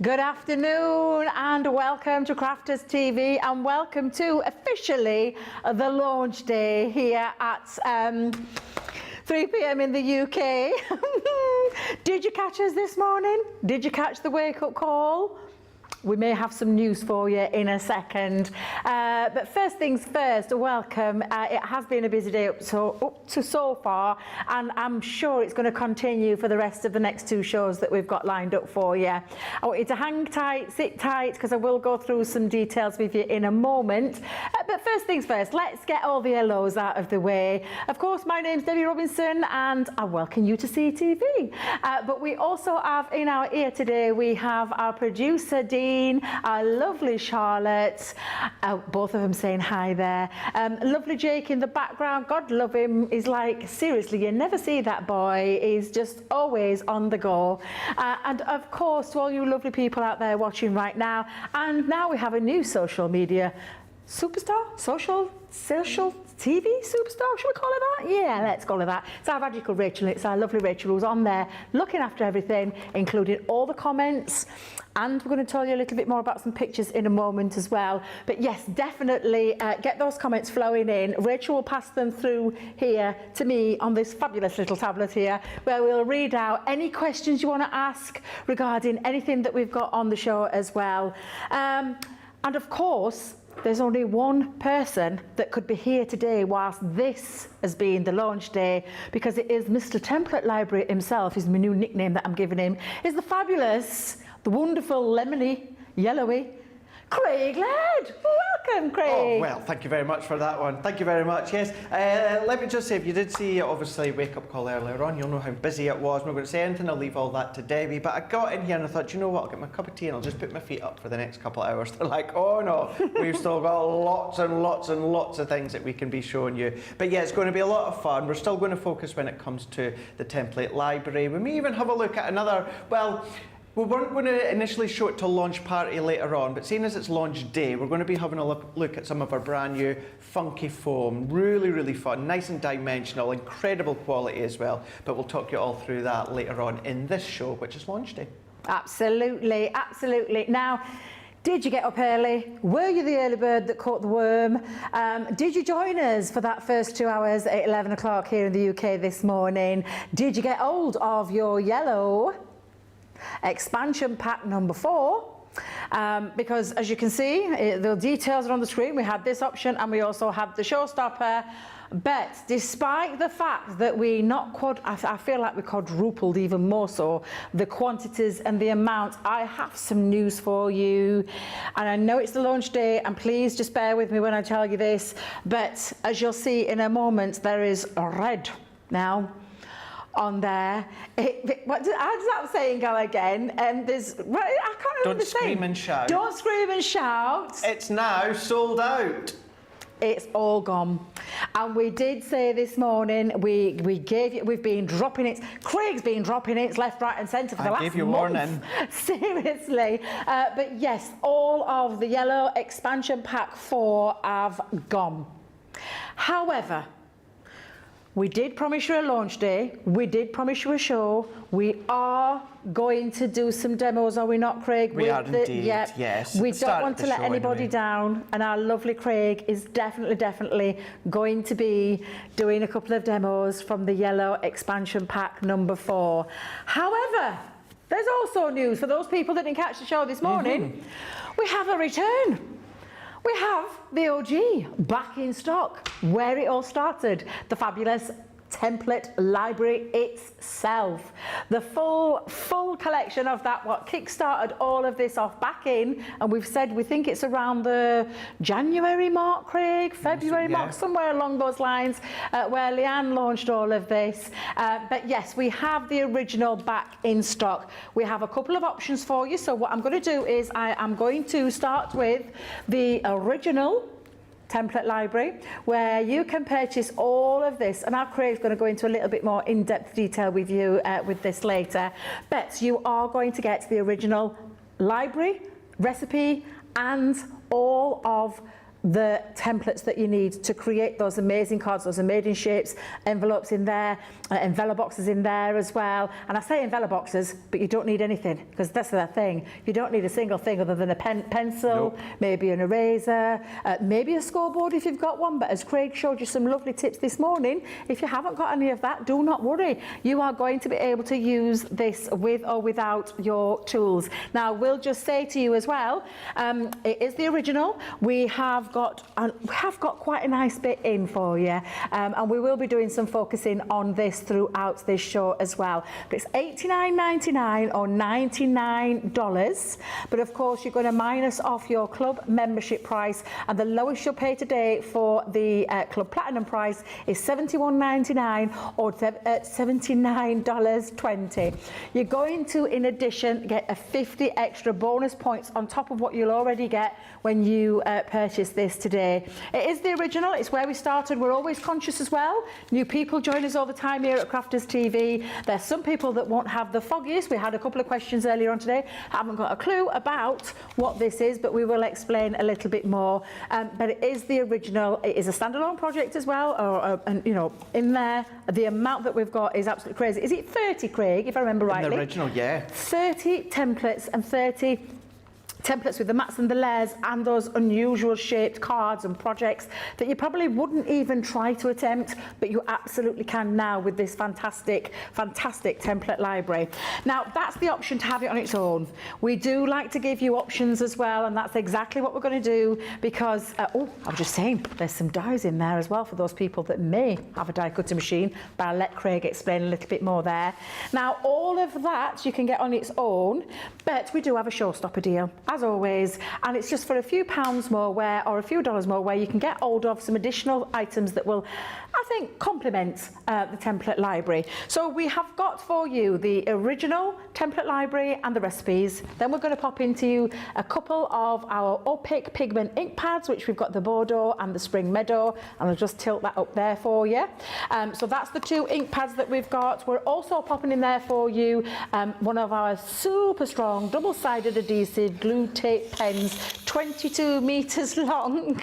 Good afternoon and welcome to Crafters TV and welcome to officially the launch day here at 3 p.m. in the UK. Did you catch us this morning? Did you catch the wake-up call? We may have some news for you in a second. But first things first, welcome. It has been a busy day up to so far, and I'm sure it's going to continue for the rest of the next two shows that we've got lined up for you. I want you to hang tight, sit tight, because I will go through some details with you in a moment. But first things first, let's get all the hellos out of the way. Of course, my name's Debby Robinson, and I welcome you to CTV. But we also have in our ear today, we have our producer, Dean, our lovely Charlotte, both of them saying hi there. Lovely Jake in the background, God love him. He's like, seriously, you never see that boy. He's just always on the go. And of course, to all you lovely people out there watching right now, and now we have a new social media superstar, social TV superstar, should we call it that? Yeah, let's call it that. It's our magical Rachel. It's our lovely Rachel who's on there looking after everything, including all the comments. And we're going to tell you a little bit more about some pictures in a moment as well. But yes, definitely get those comments flowing in. Rachel will pass them through here to me on this fabulous little tablet here, where we'll read out any questions you want to ask regarding anything that we've got on the show as well. And of course, there's only one person that could be here today whilst this has been the launch day, because it is Mr. Template Library himself, is my new nickname that I'm giving him, is the fabulous, the wonderful, lemony, yellowy Craig Laird. Welcome, Craig. Oh, well, thank you very much for that one. Thank you very much, yes. Let me just say, if you did see, obviously, Wake Up Call earlier on, you'll know how busy it was. I'm not going to say anything, I'll leave all that to Debbie. But I got in here and I thought, you know what, I'll get my cup of tea and I'll just put my feet up for the next couple of hours. They're like, oh no, we've still got lots and lots and lots of things that we can be showing you. But yeah, it's going to be a lot of fun. We're still going to focus when it comes to the template library. We may even have a look at another, well, we weren't going to initially show it to launch party later on, but seeing as it's launch day, we're going to be having a look at some of our brand new funky foam. Really, really fun, nice and dimensional, incredible quality as well. But we'll talk you all through that later on in this show, which is launch day. Absolutely, absolutely. Now, did you get up early? Were you the early bird that caught the worm? Did you join us for that first 2 hours at 11 o'clock here in the UK this morning? Did you get hold of your yellow expansion pack number 4? Because as you can see, the details are on the screen. We had this option and we also had the Showstopper. But despite the fact that I feel like we quadrupled even more so the quantities and the amount, I have some news for you. And I know it's the launch day, and please just bear with me when I tell you this. But as you'll see in a moment, there is a red now on there. How does that saying go again? There's, I can't remember the saying. Don't scream and shout. Don't scream and shout. It's now sold out. It's all gone. And we did say this morning, we've been dropping it. Craig's been dropping it left, right and centre for the last month. I gave you warning. Seriously. But yes, all of the yellow expansion pack 4 have gone. However, we did promise you a launch day. We did promise you a show. We are going to do some demos, are we not, Craig? We are indeed, yes. We don't want to let anybody down, and our lovely Craig is definitely going to be doing a couple of demos from the yellow expansion pack number 4. However, there's also news for those people that didn't catch the show this morning. We have a return. We have the OG back in stock, where it all started, the fabulous template library itself. The full collection of that, what kick-started all of this off back in, and we've said we think it's around the January mark, Craig, February mark, somewhere along those lines, where Leanne launched all of this. But yes, we have the original back in stock. We have a couple of options for you. So what I'm going to do is I am going to start with the original template library, where you can purchase all of this, and our Craig's going to go into a little bit more in-depth detail with you with this later. But you are going to get the original library, recipe, and all of the templates that you need to create those amazing cards, those amazing shapes, envelopes in there, envelope boxes in there as well. And I say envelope boxes, but you don't need anything, because that's the thing. You don't need a single thing other than a pencil, Nope. maybe an eraser, maybe a scoreboard if you've got one. But as Craig showed you some lovely tips this morning, if you haven't got any of that, do not worry. You are going to be able to use this with or without your tools. Now, we'll just say to you as well, it is the original. We have got quite a nice bit in for you, and we will be doing some focusing on this throughout this show as well. But it's $89.99 or $99, but of course you're going to minus off your club membership price, and the lowest you'll pay today for the Club Platinum price is $71.99 or $79.20. You're going to, in addition, get a 50 extra bonus points on top of what you'll already get when you purchase this today. It is the original. It's where we started. We're always conscious as well. New people join us all the time here at Crafters TV. There's some people that won't have the foggiest. We had a couple of questions earlier on today. Haven't got a clue about what this is, but we will explain a little bit more. But it is the original. It is a standalone project as well. And you know, in there, the amount that we've got is absolutely crazy. Is it 30, Craig, if I remember rightly? In the original, yeah. 30 templates and 30 templates with the mats and the layers and those unusual shaped cards and projects that you probably wouldn't even try to attempt, but you absolutely can now with this fantastic template library. Now, that's the option to have it on its own. We do like to give you options as well, and that's exactly what we're going to do, because I was just saying, there's some dies in there as well for those people that may have a die cutting machine, but I'll let Craig explain a little bit more there. Now, all of that you can get on its own, but we do have a Showstopper deal, as always, and it's just for a few pounds more or a few dollars more, where you can get hold of some additional items that will, I think, complement the template library. So we have got for you the original template library and the recipes. Then we're going to pop into you a couple of our opaque pigment ink pads, which we've got the Bordeaux and the Spring Meadow, and I'll just tilt that up there for you. So that's the two ink pads that we've got. We're also popping in there for you one of our super strong double-sided adhesive glue tape pens, 22 meters long.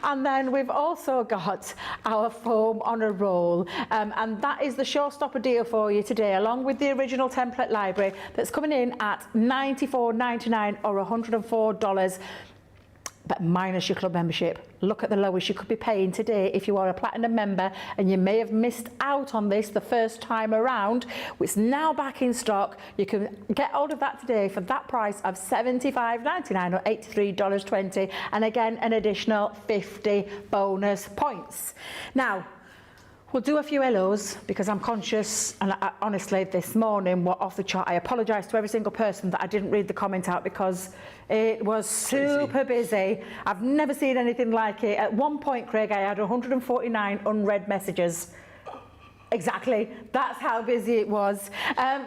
And then we've also got our foam on a roll, and that is the Showstopper deal for you today, along with the original template library, that's coming in at $94.99 or $104, but minus your club membership. Look at the lowest you could be paying today if you are a platinum member, and you may have missed out on this the first time around. It's now back in stock. You can get hold of that today for that price of $75.99 or $83.20, and again an additional 50 bonus points. Now, we'll do a few hellos, because I'm conscious, and honestly this morning we're off the chart. I apologise to every single person that I didn't read the comment out, because it was super busy. I've never seen anything like it. At one point, Craig, I had 149 unread messages. Exactly, that's how busy it was.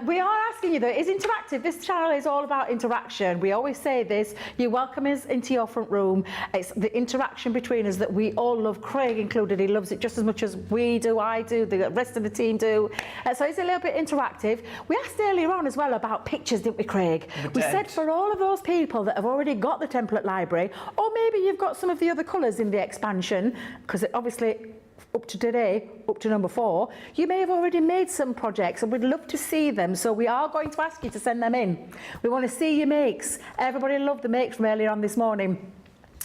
We are asking you though, it is interactive. This channel is all about interaction. We always say this, you welcome us into your front room. It's the interaction between us that we all love, Craig included. He loves it just as much as we do, I do, the rest of the team do. So it's a little bit interactive. We asked earlier on as well about pictures, didn't we, Craig? We said for all of those people that have already got the template library, or maybe you've got some of the other colours in the expansion, because obviously up to today, up to number 4, you may have already made some projects, and we'd love to see them. So we are going to ask you to send them in. We want to see your makes. Everybody loved the makes from earlier on this morning.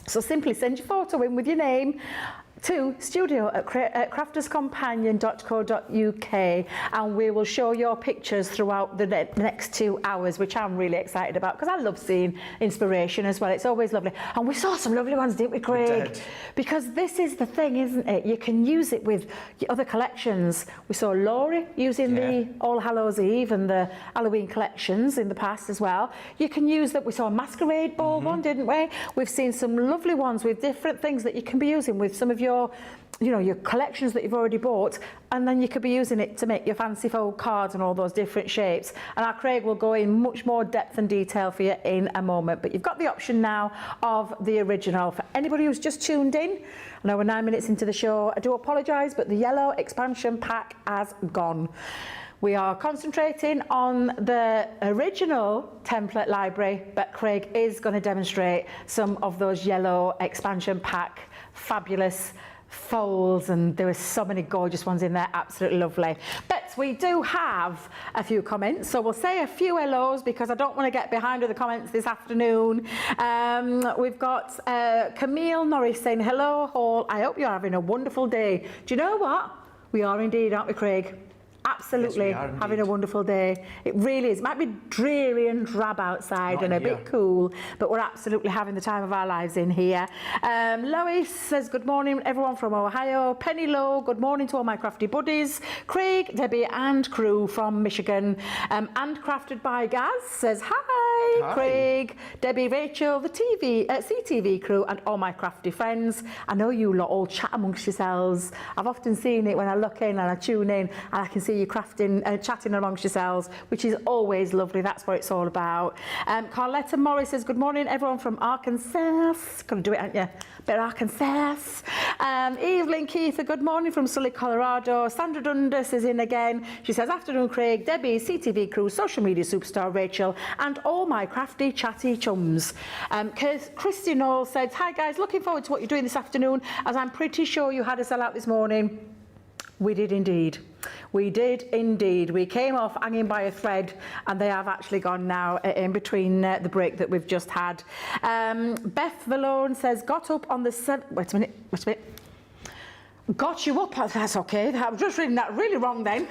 So simply send your photo in with your name to studio@crafterscompanion.co.uk, and we will show your pictures throughout the next 2 hours, which I'm really excited about, because I love seeing inspiration as well. It's always lovely. And we saw some lovely ones, didn't we, Craig? We did. Because this is the thing, isn't it? You can use it with your other collections. We saw Laurie using the All Hallows Eve and the Halloween collections in the past as well. You can use that. We saw a Masquerade Ball one, didn't we? We've seen some lovely ones with different things that you can be using with some of your collections that you've already bought, and then you could be using it to make your fancy fold cards and all those different shapes. And our Craig will go in much more depth and detail for you in a moment, but you've got the option now of the original. For anybody who's just tuned in, I know we're 9 minutes into the show, I do apologise, but the yellow expansion pack has gone. We are concentrating on the original template library, but Craig is going to demonstrate some of those yellow expansion pack fabulous folds, and there were so many gorgeous ones in there, absolutely lovely. But we do have a few comments, so we'll say a few hellos because I don't want to get behind with the comments this afternoon. We've got Camille Norris saying, hello all, I hope you're having a wonderful day. Do you know what? We are indeed, aren't we, Craig? Absolutely, yes, having a wonderful day. It really is. It might be dreary and drab outside and a bit cool, but we're absolutely having the time of our lives in here. Lois says, good morning, everyone from Ohio. Penny Lowe, good morning to all my crafty buddies. Craig, Debbie and crew from Michigan. And Crafted by Gaz says, hi, Craig, Debbie, Rachel, the CTV crew and all my crafty friends. I know you lot all chat amongst yourselves. I've often seen it when I look in and I tune in and I can see you crafting, chatting amongst yourselves, which is always lovely. That's what it's all about. Carletta Morris says, good morning, everyone from Arkansas. Gonna do it, aren't you? Bit of Arkansas. Evelyn Keith, good morning from Sully, Colorado. Sandra Dundas is in again. She says, afternoon, Craig, Debbie, CTV crew, social media superstar Rachel, and all my crafty, chatty chums. Christy Knoll says, hi guys, looking forward to what you're doing this afternoon, as I'm pretty sure you had a sellout this morning. We did indeed. We did indeed. We came off hanging by a thread and they have actually gone now in between the break that we've just had. Beth Valone says, got up on the wait a minute. Got you up, that's okay, I was just reading that really wrong then.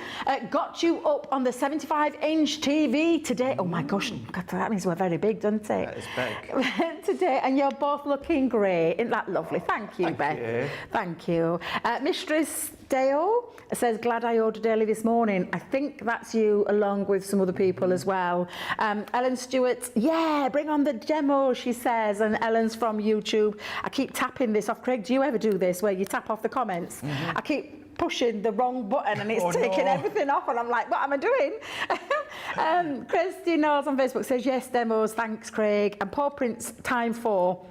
Got you up on the 75-inch TV today. Oh my gosh, that means we're very big, doesn't it? That is big. Today, and you're both looking great. Isn't that lovely? Thank you, Beth. You. Thank you. Mistress Deo says, glad I ordered early this morning. I think that's you along with some other people as well. Ellen Stewart, yeah, bring on the demo, she says. And Ellen's from YouTube. I keep tapping this off. Craig, do you ever do this where you tap off the comments? I keep pushing the wrong button and it's taking everything off and I'm like, what am I doing? Christy Knowles on Facebook says, yes, demos, thanks, Craig. And Paul Prince Time 4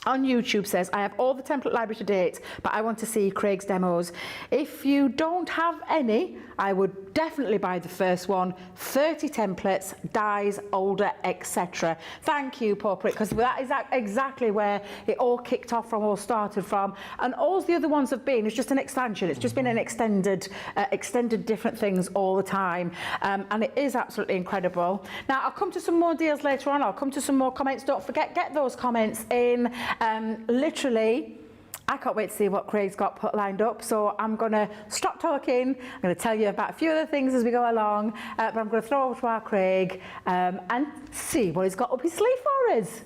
on YouTube says, I have all the template library to date, but I want to see Craig's demos. If you don't have any, I would definitely buy the first one. 30 templates, dies, older, etc. Thank you, Paul Prick, because that is exactly where it all kicked off from, all started from. And all the other ones have been, it's just an expansion. It's just been an extended different things all the time. And it is absolutely incredible. Now, I'll come to some more deals later on. I'll come to some more comments. Don't forget, get those comments in. Literally, I can't wait to see what Craig's got lined up, so I'm going to stop talking. I'm going to tell you about a few other things as we go along, but I'm going to throw over to our Craig and see what he's got up his sleeve for us.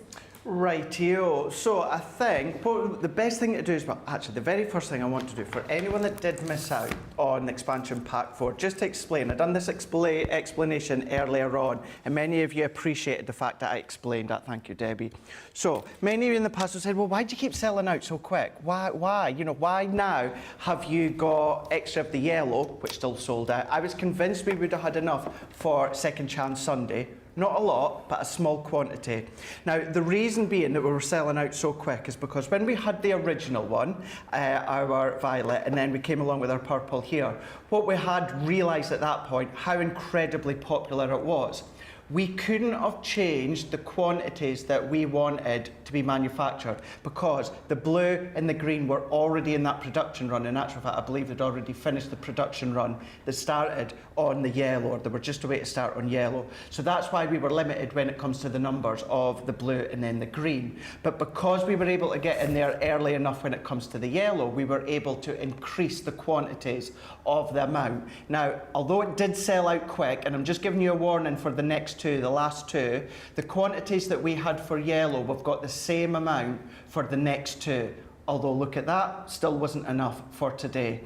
Rightio. So I think the best thing to do is, well, actually the very first thing I want to do for anyone that did miss out on Expansion Pack 4, just to explain, I've done this explanation earlier on, and many of you appreciated the fact that I explained that. Thank you, Debbie. So many of you in the past have said, well, why do you keep selling out so quick? Why? You know, why now have you got extra of the yellow, which still sold out? I was convinced we would have had enough for Second Chance Sunday. Not a lot, but a small quantity. Now, the reason being that we were selling out so quick is because when we had the original one, our violet, and then we came along with our purple here, what we had realised at that point, how incredibly popular it was. We couldn't have changed the quantities that we wanted to be manufactured because the blue and the green were already in that production run. In actual fact, I believe they'd already finished the production run that started on the yellow, or they were just away to start on yellow. So that's why we were limited when it comes to the numbers of the blue and then the green. But because we were able to get in there early enough when it comes to the yellow, we were able to increase the quantities of the amount. Now, although it did sell out quick, and I'm just giving you a warning for the next two, the last two, the quantities that we had for yellow, we've got the same amount for the next two. Although, look at that, still wasn't enough for today.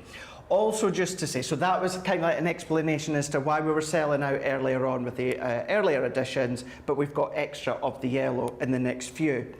Also, just to say, so that was kind of like an explanation as to why we were selling out earlier on with the earlier editions, but we've got extra of the yellow in the next few.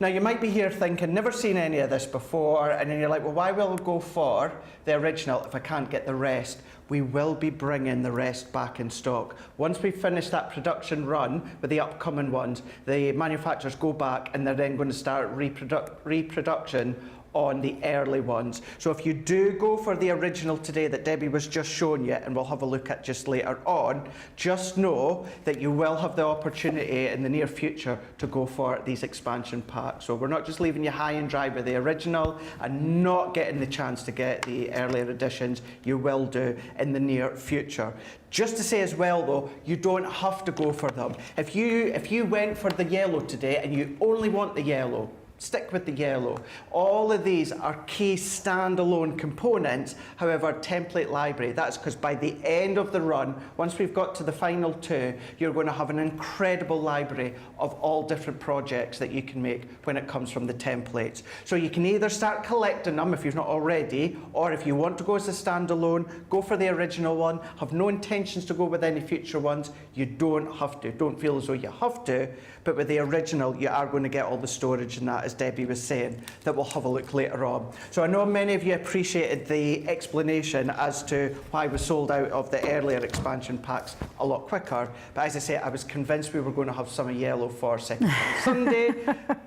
Now, you might be here thinking, never seen any of this before, and then you're like, well, why will I go for the original if I can't get the rest? We will be bringing the rest back in stock. Once we finish that production run with the upcoming ones, the manufacturers go back and they're then going to start reproduction on the early ones. So if you do go for the original today that Debbie was just showing you, and we'll have a look at just later on, just know that you will have the opportunity in the near future to go for these expansion packs. So we're not just leaving you high and dry with the original and not getting the chance to get the earlier editions. You will do in the near future. Just to say as well though, you don't have to go for them. If you went for the yellow today and you only want the yellow, stick with the yellow. All of these are key standalone components, however, template library. That's because by the end of the run, once we've got to the final two, you're going to have an incredible library of all different projects that you can make when it comes from the templates. So you can either start collecting them if you've not already, or if you want to go as a standalone, go for the original one, have no intentions to go with any future ones, you don't have to. Don't feel as though you have to, but with the original, you are going to get all the storage in that, as Debbie was saying, that we'll have a look later on. So I know many of you appreciated the explanation as to why we sold out of the earlier expansion packs a lot quicker, but as I say, I was convinced we were going to have some of yellow for Second Sunday,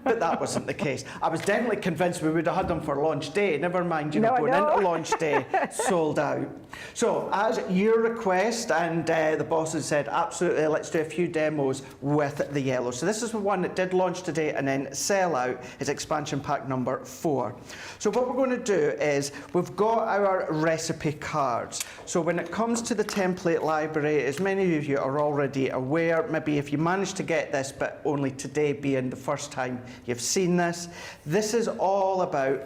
but that wasn't the case. I was definitely convinced we would have had them for launch day, never mind, you know, going into launch day, sold out. So as your request, and the bosses said, absolutely, let's do a few demos with the yellow. So this is the one that did launch today and then sell out. Is expansion pack number 4. So what we're going to do is we've got our recipe cards. So when it comes to the template library, as many of you are already aware, maybe if you managed to get this, but only today being the first time you've seen this, this is all about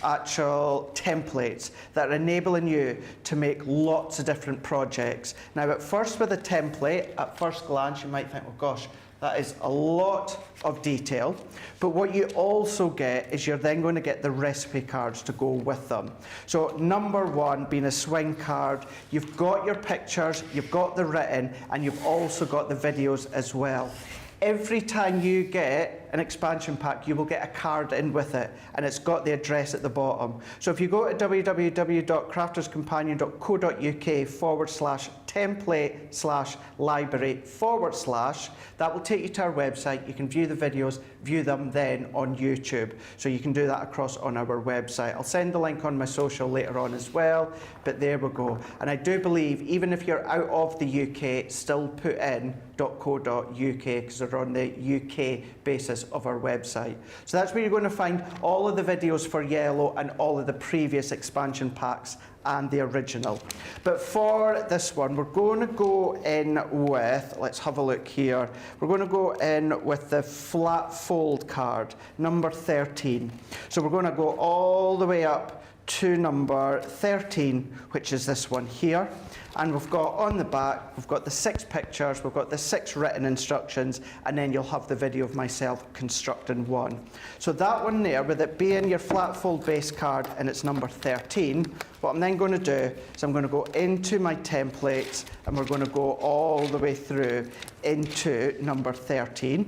actual templates that are enabling you to make lots of different projects. Now at first with a template, at first glance you might think, oh gosh, that is a lot of detail, but what you also get is you're then going to get the recipe cards to go with them. So number 1 being a swing card, you've got your pictures, you've got the written, and you've also got the videos as well. Every time you get an expansion pack, you will get a card in with it, and it's got the address at the bottom. So if you go to www.crafterscompanion.co.uk/template/library/, that will take you to our website. You can view the videos, view them then on YouTube. So you can do that across on our website. I'll send the link on my social later on as well, but there we go. And I do believe, even if you're out of the UK, still put in .co.uk because they're on the UK basis of our website. So that's where you're going to find all of the videos for yellow and all of the previous expansion packs and the original. But for this one, we're going to go in with, let's have a look here, we're going to go in with the flat fold card, number 13. So we're going to go all the way up to number 13, which is this one here. And we've got on the back, we've got the 6 pictures, we've got the 6 written instructions, and then you'll have the video of myself constructing one. So that one there, with it being your flat fold base card and it's number 13, what I'm then going to do is I'm going to go into my templates and we're going to go all the way through into number 13.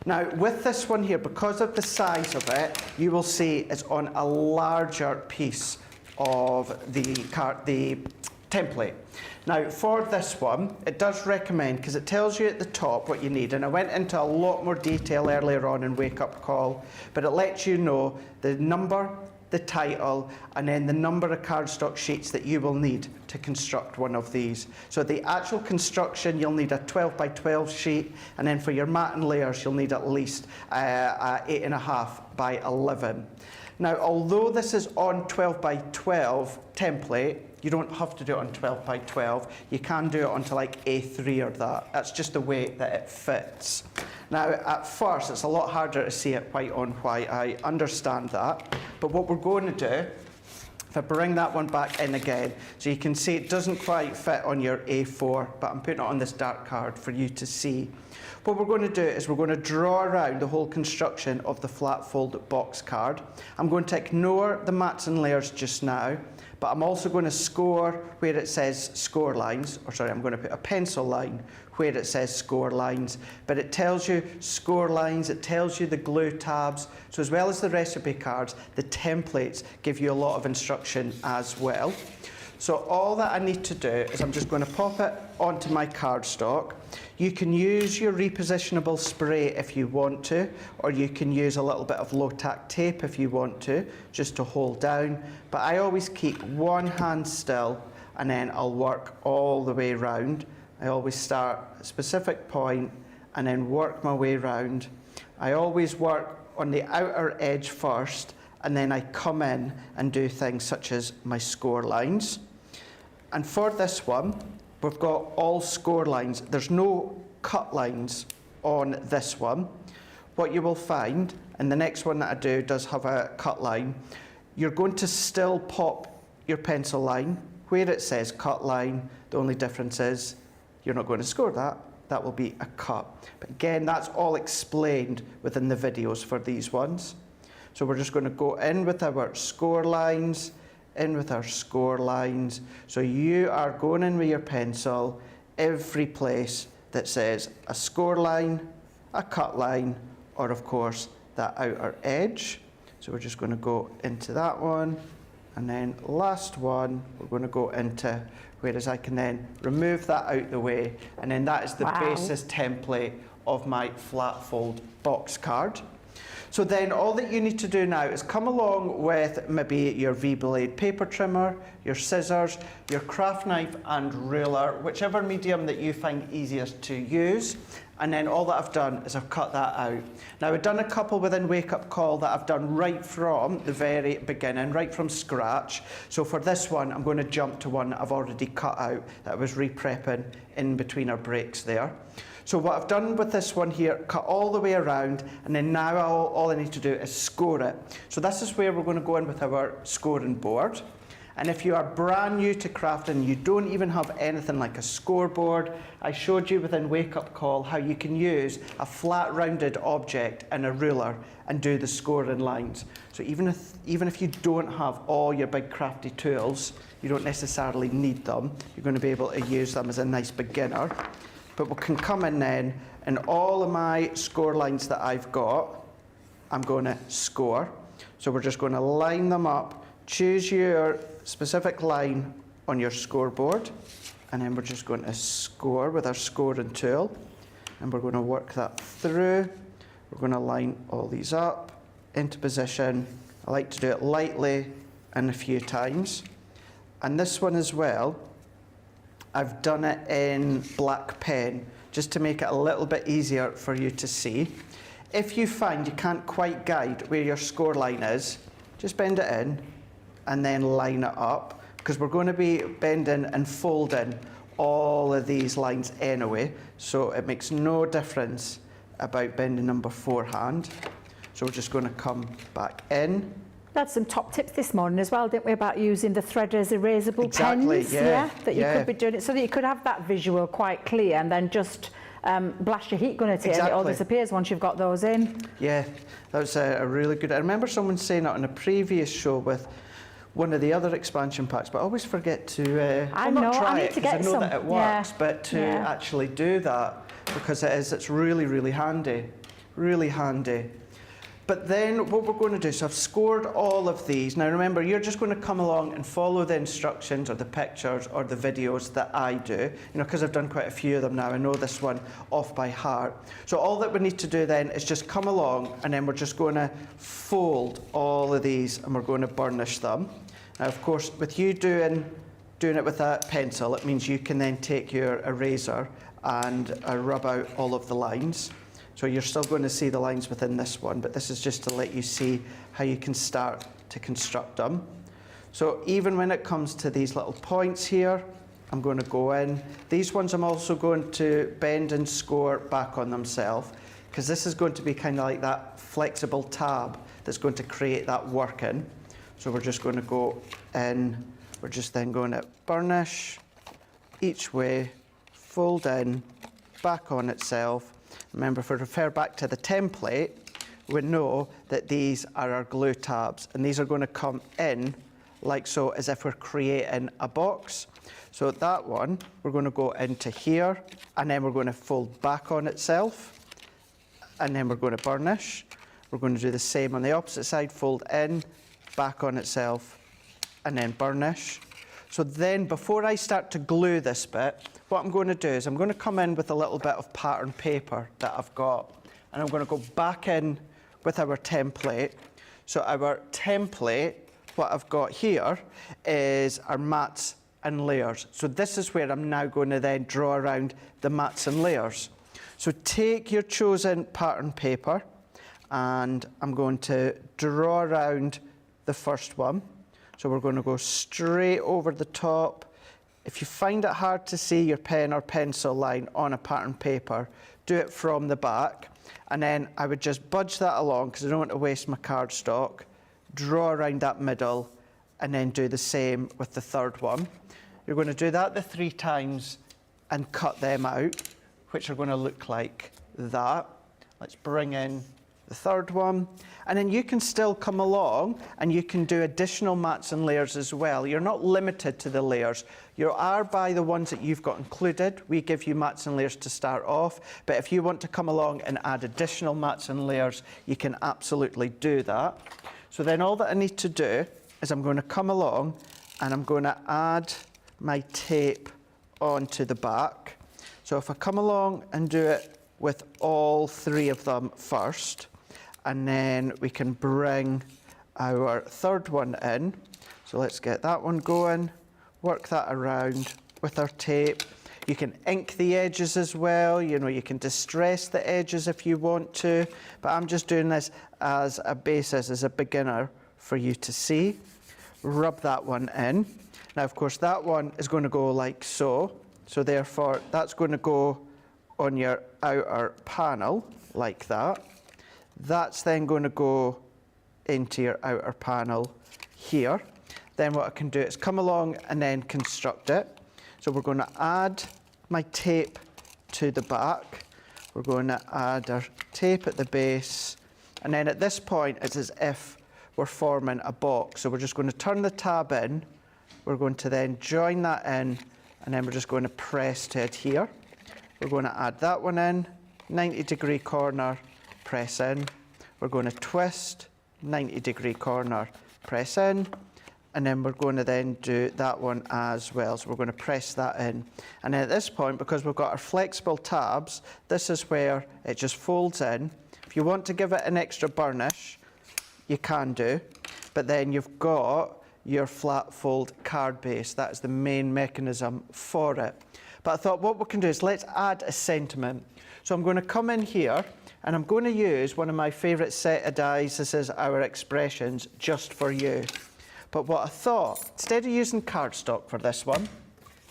Now with this one here, because of the size of it, you will see it's on a larger piece of the template. Now for this one, it does recommend, because it tells you at the top what you need, and I went into a lot more detail earlier on in Wake Up Call, but it lets you know the number, the title, and then the number of cardstock sheets that you will need to construct one of these. So the actual construction, you'll need a 12 by 12 sheet, and then for your mat and layers, you'll need at least 8.5 by 11. Now, although this is on 12 by 12 template, you don't have to do it on 12 by 12. You can do it onto like A3 or that. That's just the way that it fits. Now, at first, it's a lot harder to see it white on white. I understand that. But what we're going to do, if I bring that one back in again, so you can see it doesn't quite fit on your A4, but I'm putting it on this dark card for you to see. What we're going to do is we're going to draw around the whole construction of the flat fold box card. I'm going to ignore the mats and layers just now, but I'm also going to score where it says score lines, or sorry, I'm going to put a pencil line where it says score lines, but it tells you score lines, it tells you the glue tabs, so as well as the recipe cards, the templates give you a lot of instruction as well. So all that I need to do is I'm just going to pop it onto my cardstock. You can use your repositionable spray if you want to, or you can use a little bit of low-tack tape if you want to, just to hold down. But I always keep one hand still, and then I'll work all the way round. I always start at a specific point and then work my way round. I always work on the outer edge first, and then I come in and do things such as my score lines. And for this one, we've got all score lines. There's no cut lines on this one. What you will find, and the next one that I do does have a cut line, you're going to still pop your pencil line where it says cut line. The only difference is you're not going to score that. That will be a cut. But again, that's all explained within the videos for these ones. So we're just going to go in with our score lines, in with our score lines. So you are going in with your pencil every place that says a score line, a cut line, or of course that outer edge. So we're just going to go into that one, and then last one we're going to go into, whereas I can then remove that out the way, and then that is the basis template of my flat fold box card. So then all that you need to do now is come along with maybe your V-blade paper trimmer, your scissors, your craft knife and ruler, whichever medium that you find easiest to use. And then all that I've done is I've cut that out. Now I've done a couple within Wake Up Call that I've done right from the very beginning, right from scratch. So for this one, I'm going to jump to one that I've already cut out that I was re-prepping in between our breaks there. So what I've done with this one here, cut all the way around, and then now all I need to do is score it. So this is where we're going to go in with our scoring board. And if you are brand new to crafting, you don't even have anything like a scoreboard, I showed you within Wake Up Call how you can use a flat rounded object and a ruler and do the scoring lines. So even if you don't have all your big crafty tools, you don't necessarily need them, you're going to be able to use them as a nice beginner. But we can come in then, and all of my score lines that I've got, I'm going to score. So we're just going to line them up, choose your specific line on your scoreboard, and then we're just going to score with our scoring tool, and we're going to work that through. We're going to line all these up into position. I like to do it lightly and a few times. And this one as well, I've done it in black pen just to make it a little bit easier for you to see. If you find you can't quite guide where your score line is, just bend it in and then line it up, because we're going to be bending and folding all of these lines anyway, so it makes no difference about bending them beforehand. So we're just going to come back in. We had some top tips this morning as well, didn't we, about using the threaders erasable pens? Yeah, that you could be doing it so that you could have that visual quite clear, and then just blast your heat gun at it and it all disappears once you've got those in. Yeah, that was a really good. I remember someone saying it on a previous show with one of the other expansion packs, but I always forget to I know that it works, but to actually do that, because it's really, really handy, really handy. But then what we're going to do, so I've scored all of these. Now remember, you're just going to come along and follow the instructions or the pictures or the videos that I do, because I've done quite a few of them now. I know this one off by heart. So all that we need to do then is just come along, and then we're just going to fold all of these, and we're going to burnish them. Now of course, with you doing it with a pencil, it means you can then take your eraser and rub out all of the lines. So you're still going to see the lines within this one, but this is just to let you see how you can start to construct them. So even when it comes to these little points here, I'm going to go in. These ones I'm also going to bend and score back on themselves, because this is going to be kind of like that flexible tab that's going to create that working. So we're just going to go in, we're just then going to burnish each way, fold in, back on itself. Remember, if we refer back to the template, we know that these are our glue tabs, and these are going to come in like so, as if we're creating a box. So that one, we're going to go into here, and then we're going to fold back on itself, and then we're going to burnish. We're going to do the same on the opposite side, fold in, back on itself, and then burnish. So then before I start to glue this bit, what I'm going to do is I'm going to come in with a little bit of pattern paper that I've got, and I'm going to go back in with our template. So our template, what I've got here is our mats and layers. So this is where I'm now going to then draw around the mats and layers. So take your chosen pattern paper, and I'm going to draw around the first one. So we're going to go straight over the top. If you find it hard to see your pen or pencil line on a pattern paper, do it from the back. And then I would just budge that along because I don't want to waste my cardstock. Draw around that middle and then do the same with the third one. You're going to do that the 3 times and cut them out, which are going to look like that. Let's bring in the third one, and then you can still come along and you can do additional mats and layers as well. You're not limited to the layers. You are by the ones that you've got included. We give you mats and layers to start off, but if you want to come along and add additional mats and layers, you can absolutely do that. So then all that I need to do is I'm going to come along and I'm going to add my tape onto the back. So if I come along and do it with all 3 of them first, and then we can bring our third one in. So let's get that one going, work that around with our tape. You can ink the edges as well, you know, you can distress the edges if you want to, but I'm just doing this as a basis, as a beginner for you to see. Rub that one in. Now, of course, that one is going to go like so. So therefore, that's going to go on your outer panel like that. That's then going to go into your outer panel here. Then what I can do is come along and then construct it. So we're going to add my tape to the back. We're going to add our tape at the base. And then at this point, it's as if we're forming a box. So we're just going to turn the tab in. We're going to then join that in, and then we're just going to press to adhere. We're going to add that one in, 90-degree corner, press in. We're going to twist, 90-degree corner, press in. And then we're going to then do that one as well. So we're going to press that in. And then at this point, because we've got our flexible tabs, this is where it just folds in. If you want to give it an extra burnish, you can do. But then you've got your flat fold card base. That is the main mechanism for it. But I thought what we can do is let's add a sentiment. So I'm going to come in here and I'm going to use one of my favourite set of dies. This is Our Expressions, Just For You. But what I thought, instead of using cardstock for this one,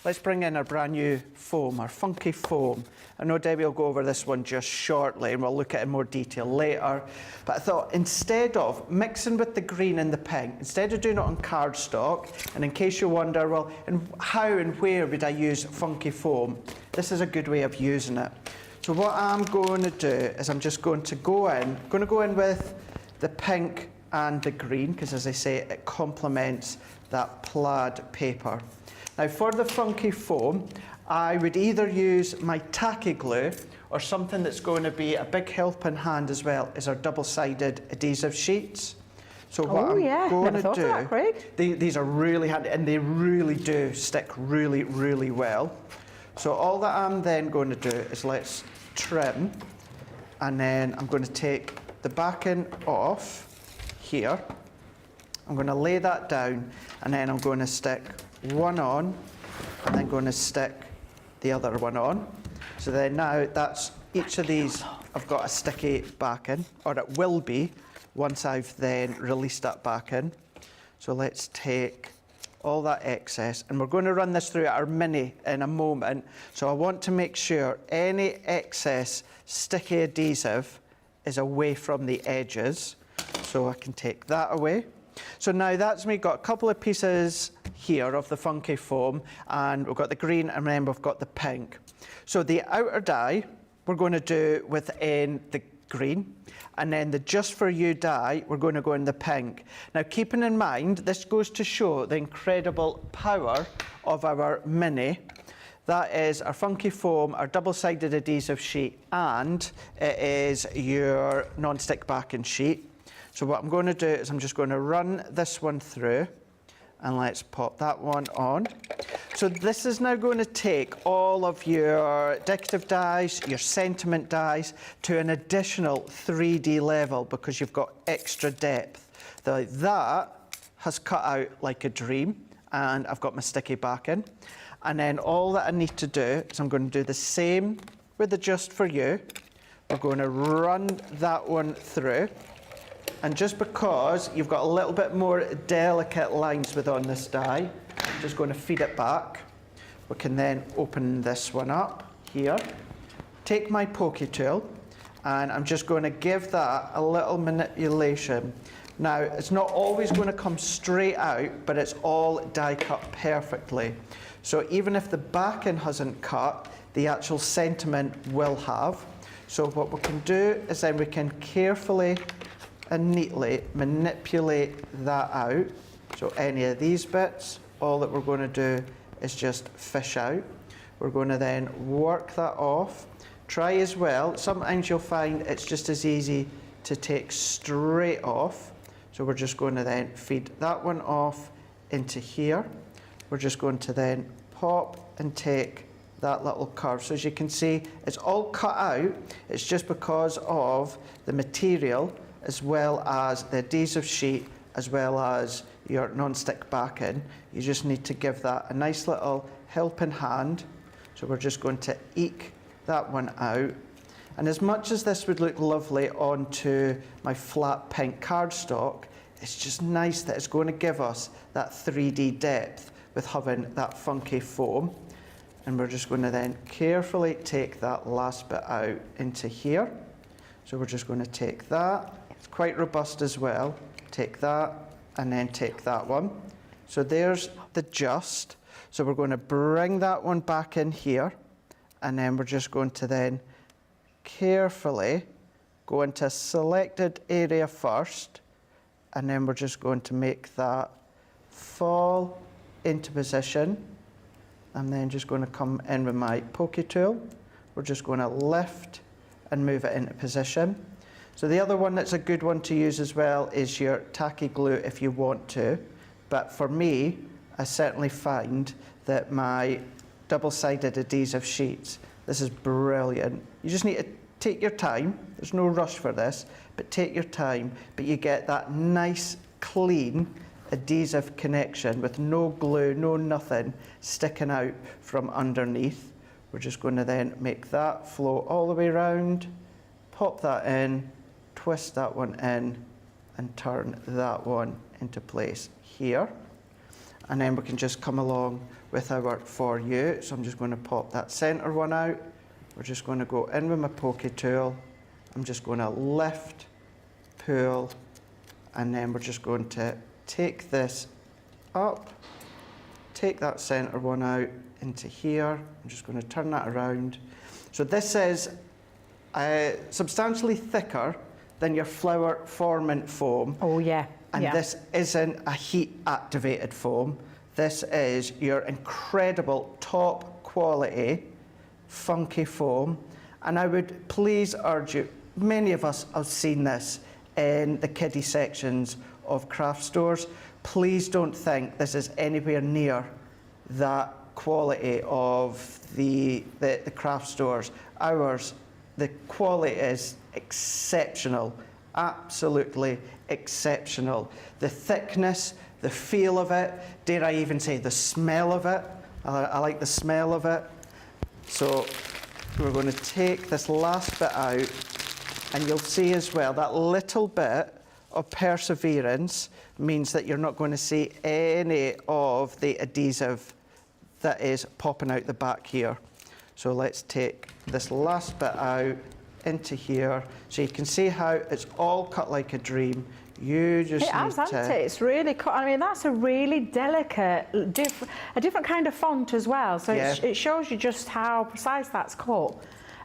let's bring in our brand new foam, our funky foam. I know Debbie will go over this one just shortly and we'll look at it in more detail later. But I thought instead of mixing with the green and the pink, instead of doing it on cardstock, and in case you wonder, well, and how and where would I use funky foam? This is a good way of using it. So what I'm going to do is I'm just going to go in with the pink and the green, because as I say, it complements that plaid paper. Now for the funky foam, I would either use my tacky glue or something that's going to be a big helping hand as well is our double-sided adhesive sheets. So what I'm going to do, that, Craig. These are really handy and they really do stick really, really well. So all that I'm then going to do is let's trim, and then I'm going to take the backing off here. I'm going to lay that down, and then I'm going to stick one on, and then going to stick the other one on. So then now that's each of these I've got a sticky backing, or it will be once I've then released that backing. So let's take all that excess, and we're going to run this through our mini in a moment. So I want to make sure any excess sticky adhesive is away from the edges. So I can take that away. So now that's me got a couple of pieces here of the funky foam, and we've got the green, and then we've got the pink. So the outer die we're going to do within the green, and then the Just For You die we're going to go in the pink. Now keeping in mind, this goes to show the incredible power of our mini. That is our funky foam, our double-sided adhesive sheet, and it is your non-stick backing sheet. So what I'm going to do is I'm just going to run this one through. And let's pop that one on. So this is now going to take all of your decorative dies, your sentiment dies, to an additional 3D level because you've got extra depth. That has cut out like a dream, and I've got my sticky backing. And then all that I need to do is I'm going to do the same with the Just For You. We're going to run that one through. And just because you've got a little bit more delicate lines on this die, I'm just going to feed it back. We can then open this one up here, take my pokey tool, and I'm just going to give that a little manipulation. Now, it's not always going to come straight out, but it's all die cut perfectly. So even if the backing hasn't cut, the actual sentiment will have. So what we can do is then we can carefully and neatly manipulate that out. So any of these bits, all that we're going to do is just fish out. We're going to then work that off. Try as well, sometimes you'll find it's just as easy to take straight off. So we're just going to then feed that one off into here. We're just going to then pop and take that little curve. So as you can see, it's all cut out. It's just because of the material as well as the adhesive sheet, as well as your non-stick backing. You just need to give that a nice little helping hand. So we're just going to eke that one out. And as much as this would look lovely onto my flat pink cardstock, it's just nice that it's going to give us that 3D depth with having that funky foam. And we're just going to then carefully take that last bit out into here. So we're just going to take that. It's quite robust as well. Take that and then take that one. So there's the Just. So we're going to bring that one back in here, and then we're just going to then carefully go into a selected area first, and then we're just going to make that fall into position. I'm then just going to come in with my pokey tool. We're just going to lift and move it into position. So the other one that's a good one to use as well is your tacky glue if you want to. But for me, I certainly find that my double-sided adhesive sheets, this is brilliant. You just need to take your time. There's no rush for this, but take your time. But you get that nice, clean adhesive connection with no glue, no nothing sticking out from underneath. We're just going to then make that flow all the way around, pop that in, twist that one in, and turn that one into place here. And then we can just come along with our For You. So I'm just going to pop that center one out. We're just going to go in with my pokey tool. I'm just going to lift, pull, and then we're just going to take this up, take that center one out into here. I'm just going to turn that around. So this is substantially thicker than your flower formant foam. Oh yeah. And this isn't a heat activated foam. This is your incredible top quality funky foam. And I would please urge you, many of us have seen this in the kiddie sections of craft stores. Please don't think this is anywhere near that quality of the craft stores. Ours, the quality is exceptional, absolutely exceptional. The thickness, the feel of it, dare I even say the smell of it. I like the smell of it. So we're going to take this last bit out, and you'll see as well that little bit of perseverance means that you're not going to see any of the adhesive that is popping out the back here. So let's take this last bit out into here, so you can see how it's all cut like a dream. You just it has, hasn't it? It's really cut. I mean, that's a really delicate, a different kind of font as well. So yeah. it shows you just how precise that's cut.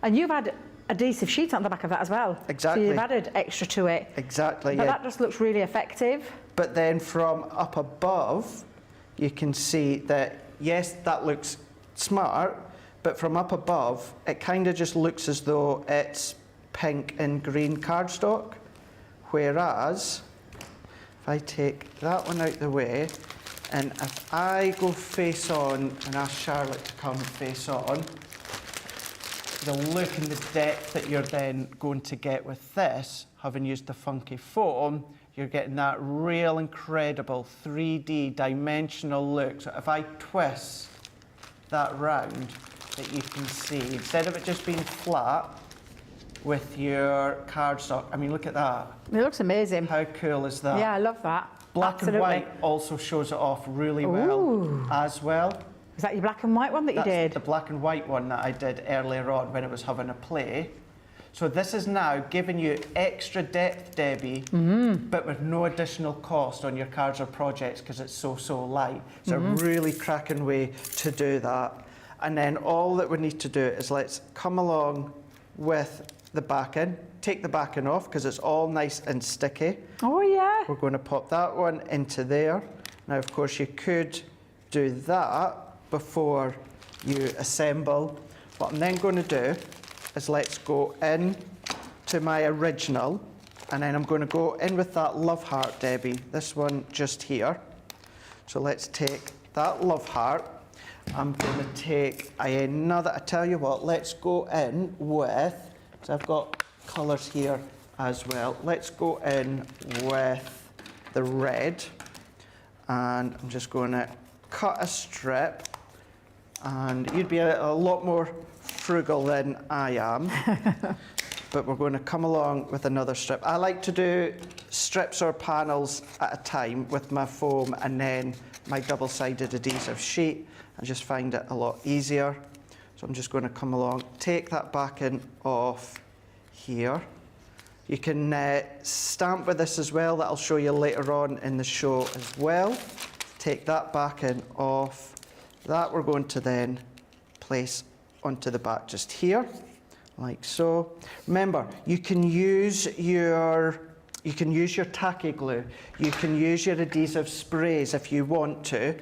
And you've had adhesive sheet on the back of that as well. Exactly. So you've added extra to it. Exactly. But yeah. that just looks really effective. But then from up above, you can see that, yes, that looks smart, but from up above, it kind of just looks as though it's pink and green cardstock. Whereas, if I take that one out the way, And if I go face on and ask Charlotte to come face on, the look and the depth that you're then going to get with this, having used the funky foam, you're getting that real incredible 3D dimensional look. So if I twist that round, that you can see, instead of it just being flat with your cardstock, I mean, look at that. It looks amazing. How cool is that? Yeah, I love that. Black Absolutely. and white also shows it off really well as well. Is that your black and white one that you did? That's the black and white one that I did earlier on when I was having a play. So this is now giving you extra depth, Debbie, but with no additional cost on your cards or projects because it's so light. It's a really cracking way to do that. And then all that we need to do is let's come along with the backing. Take the backing off because it's all nice and sticky. Oh yeah. We're going to pop that one into there. Now, of course, you could do that before you assemble. What I'm then going to do is let's go in to my original, and then I'm going to go in with that love heart, Debbie. This one just here. So let's take that love heart. I'm going to take another, I tell you what, let's go in with, so I've got colours here as well. Let's go in with the red, and I'm just going to cut a strip, and you'd be a lot more frugal than I am, but we're going to come along with another strip. I like to do strips or panels at a time with my foam and then my double-sided adhesive sheet. I just find it a lot easier. So I'm just going to come along, take that backing off here. You can stamp with this as well, that I'll show you later on in the show as well. Take that backing off. That we're going to then place onto the back just here, like so. Remember, you can use your tacky glue, you can use your adhesive sprays if you want to.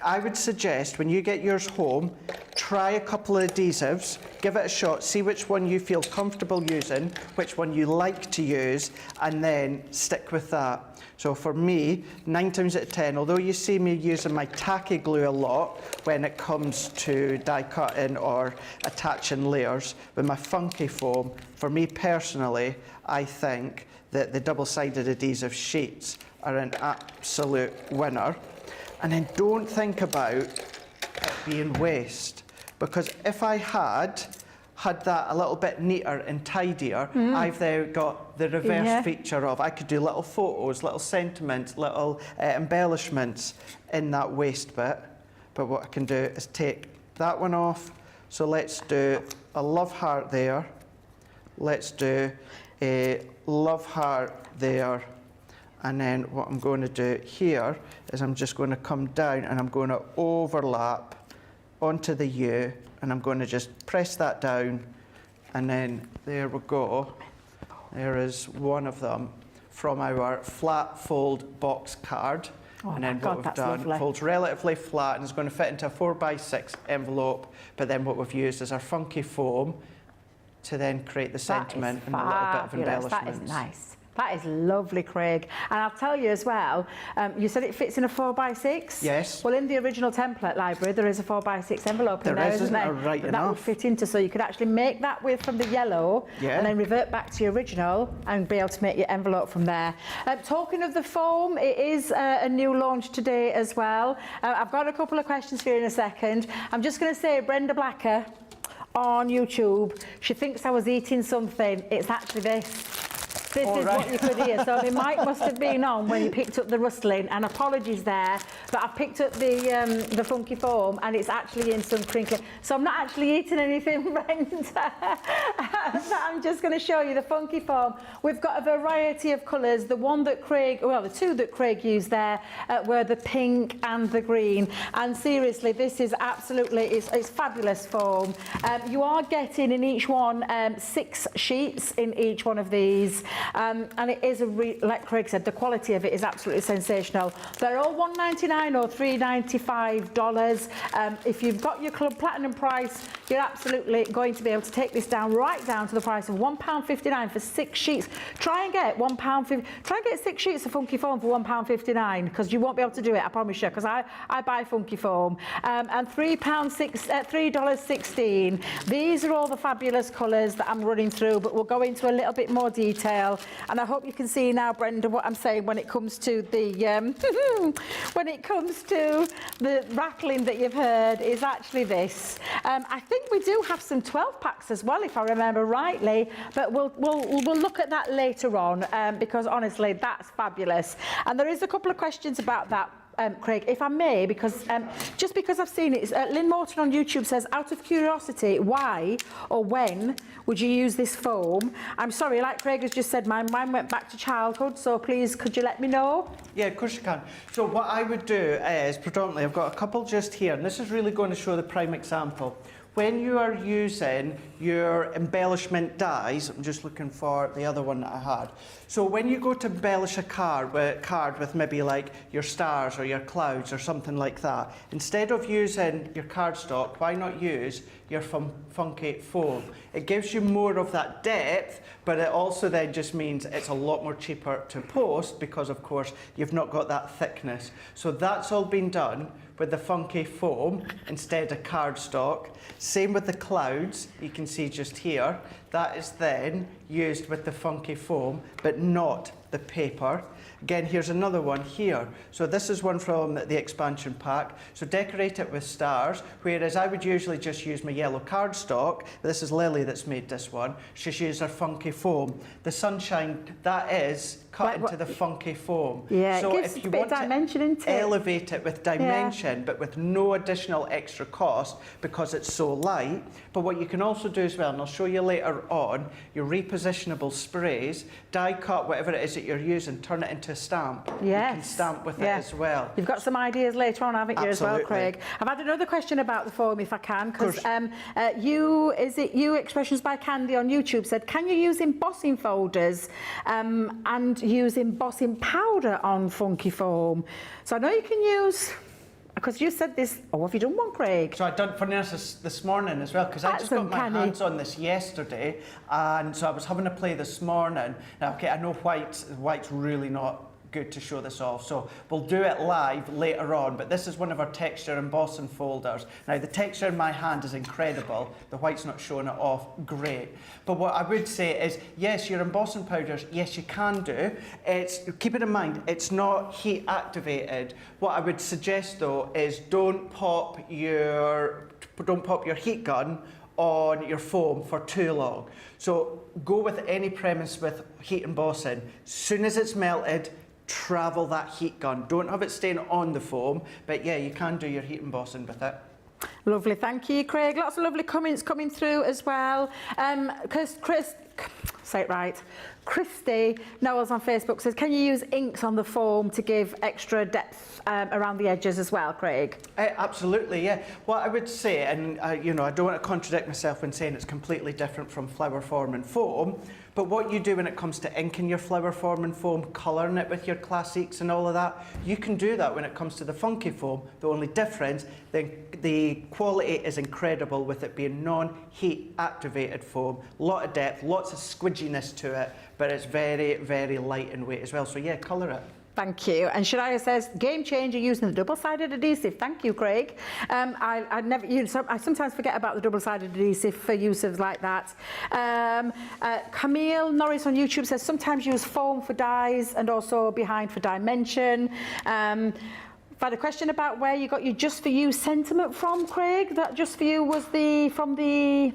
I would suggest when you get yours home, try a couple of adhesives, give it a shot, see which one you feel comfortable using, which one you like to use, and then stick with that. So for me, 9 times out of 10, although you see me using my tacky glue a lot when it comes to die cutting or attaching layers, with my funky foam, for me personally, I think that the double-sided adhesive sheets are an absolute winner. And then don't think about it being waste, because if I had that a little bit neater and tidier, I've now got the reverse feature of, I could do little photos, little sentiments, little embellishments in that waste bit. But what I can do is take that one off. So let's do a love heart there. Let's do a love heart there. And then what I'm going to do here is I'm just going to come down and I'm going to overlap onto the U, and I'm going to just press that down, and then there we go. There is one of them from our flat fold box card. Oh, and then God, what we've done, lovely. folds relatively flat and it's going to fit into a 4x6 envelope, but then what we've used is our funky foam to then create the sentiment and a little bit of embellishments. That is nice. That is lovely, Craig. And I'll tell you as well, you said it fits in a 4x6? Yes. Well, in the original template library, there is a 4x6 envelope in there, isn't there? Right that would fit into, so you could actually make that with from the yellow and then revert back to your original and be able to make your envelope from there. Talking of the foam, it is a new launch today as well. I've got a couple of questions for you in a second. I'm just going to say Brenda Blacker on YouTube, she thinks I was eating something. It's actually this. This is what you could hear. So the mic must have been on when you picked up the rustling, and apologies there, but I picked up the funky foam and it's actually in some crinkling. So I'm not actually eating anything, Brenda. I'm just going to show you the funky foam. We've got a variety of colours. The one that Craig, well, the two that Craig used there were the pink and the green. And seriously, this is absolutely, it's fabulous foam. You are getting in each one 6 sheets in each one of these. And it is like Craig said, the quality of it is absolutely sensational. They're all $1.99 or $3.95. If you've got your Club Platinum price, you're absolutely going to be able to take this down right down to the price of £1.59 for 6 sheets. Try and get £1.50. Try and get 6 sheets of Funky Foam for £1.59, because you won't be able to do it, I promise you, because I buy Funky Foam. And $3.16. These are all the fabulous colours that I'm running through, but we'll go into a little bit more detail. And I hope you can see now, Brenda, what I'm saying when it comes to the when it comes to the rattling that you've heard is actually this. I think we do have some 12 packs as well, if I remember rightly, but we'll look at that later on, because honestly, that's fabulous. And there is a couple of questions about that, Craig, if I may, because just because I've seen it, Lynn Morton on YouTube says, out of curiosity, why or when would you use this foam? I'm sorry, like Craig has just said, mine went back to childhood, so please, could you let me know? Yeah, of course you can. So what I would do is, predominantly, I've got a couple just here, and this is really going to show the prime example. When you are using your embellishment dies, I'm just looking for the other one that I had. So when you go to embellish a card with maybe like your stars or your clouds or something like that, instead of using your cardstock, why not use your Funky Foam? It gives you more of that depth, but it also then just means it's a lot more cheaper to post because, of course, you've not got that thickness. So that's all been done with the Funky Foam instead of cardstock. Same with the clouds, you can see just here. That is then used with the Funky Foam, but not the paper. Again, here's another one here. So this is one from the expansion pack. So decorate it with stars, whereas I would usually just use my yellow cardstock. This is Lily that's made this one. She's used her Funky Foam. The sunshine, that is cut into the Funky Foam. Yeah, so it gives if you a bit want of dimension, isn't it? elevate it with dimension, but with no additional extra cost because it's so light. But what you can also do as well, and I'll show you later on, your repositionable sprays, die cut whatever it is that you're using, turn it into a stamp. Yes. You can stamp with it as well. You've got some ideas later on, haven't you, as well, Craig? I've had another question about the foam, if I can, because you Expressions by Candy on YouTube said, can you use embossing folders and use embossing powder on Funky Foam? So I know you can use, because you said this, have you done one, Craig? So I done for this morning as well, because I just got my hands on this yesterday, and so I was having a play this morning. Now, okay, I know white's really not good to show this off, so we'll do it live later on, but this is one of our texture embossing folders. Now, the texture in my hand is incredible. The white's not showing it off great. But what I would say is, yes, your embossing powders, yes, you can do. Keep it in mind, it's not heat activated. What I would suggest, though, is don't pop your heat gun on your foam for too long. So go with any premise with heat embossing. As soon as it's melted, travel that heat gun. Don't have it staying on the foam, but yeah, you can do your heat embossing with it. Lovely, thank you, Craig. Lots of lovely comments coming through as well. Say it right. Christy Noels on Facebook says, can you use inks on the foam to give extra depth around the edges as well, Craig? Absolutely, yeah. What I would say, and I don't want to contradict myself when saying it's completely different from flower forming foam, but what you do when it comes to inking your flower forming foam, colouring it with your classics and all of that, you can do that when it comes to the Funky Foam. The only difference, the quality is incredible with it being non-heat activated foam. A lot of depth, lots of squidginess to it, but it's very, very light in weight as well. So yeah, colour it. Thank you. And Shania says, game changer using the double-sided adhesive. Thank you, Craig. I sometimes forget about the double-sided adhesive for uses like that. Camille Norris on YouTube says, sometimes use foam for dies and also behind for dimension. I've had a question about where you got your Just For You sentiment from, Craig. That Just For You was from the...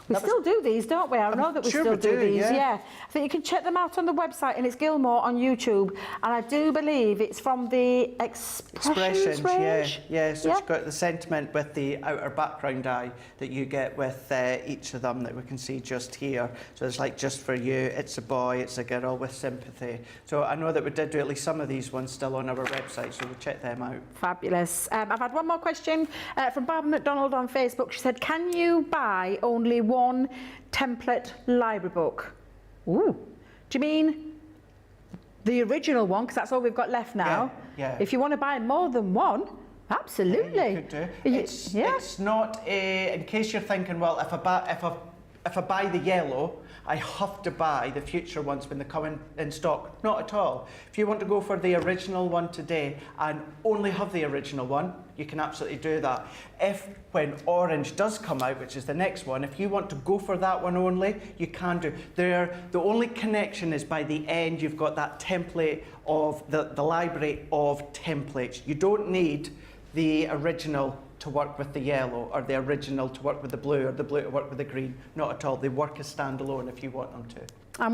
We still do these, don't we? I know that we still do these, yeah. I think you can check them out on the website, and it's Gilmore on YouTube. And I do believe it's from the Expressions range. Yeah. So it's got the sentiment with the outer background die that you get with each of them that we can see just here. So it's like Just For You, It's a Boy, It's a Girl with Sympathy. So I know that we did do at least some of these ones still on our website, so we'll check them out. Fabulous. I've had one more question from Barbara McDonald on Facebook. She said, can you buy only one template library book? Ooh, Do you mean the original one? Because that's all we've got left now. Yeah. If you want to buy more than one, absolutely. Yeah, you could do. It's not in case you're thinking, well, if I buy the yellow, I have to buy the future ones when they come in stock. Not at all. If you want to go for the original one today and only have the original one, you can absolutely do that. If when orange does come out, which is the next one, if you want to go for that one only, you can do. The only connection is by the end you've got that template of the library of templates. You don't need the original to work with the yellow, or the original to work with the blue, or the blue to work with the green. Not at all. They work as standalone if you want them to.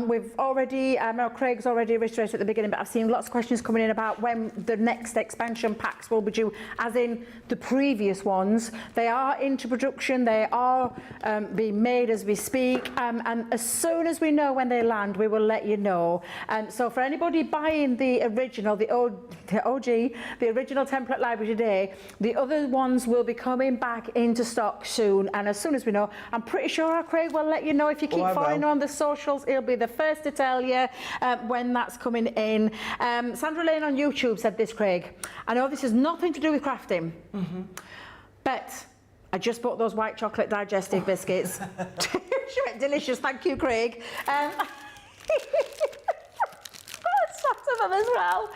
We've already, Craig's already reiterated at the beginning, but I've seen lots of questions coming in about when the next expansion packs will be due, as in the previous ones. They are into production, they are being made as we speak, and as soon as we know when they land, we will let you know. So for anybody buying the original, the OG, the original template library today, the other ones will be coming back into stock soon, and as soon as we know, I'm pretty sure our Craig will let you know. If you keep following on the socials, he'll be the first to tell you when that's coming in. Sandra Lane on YouTube said this, Craig. I know this has nothing to do with crafting, but I just bought those white chocolate digestive biscuits. She went delicious, thank you, Craig. Them as well.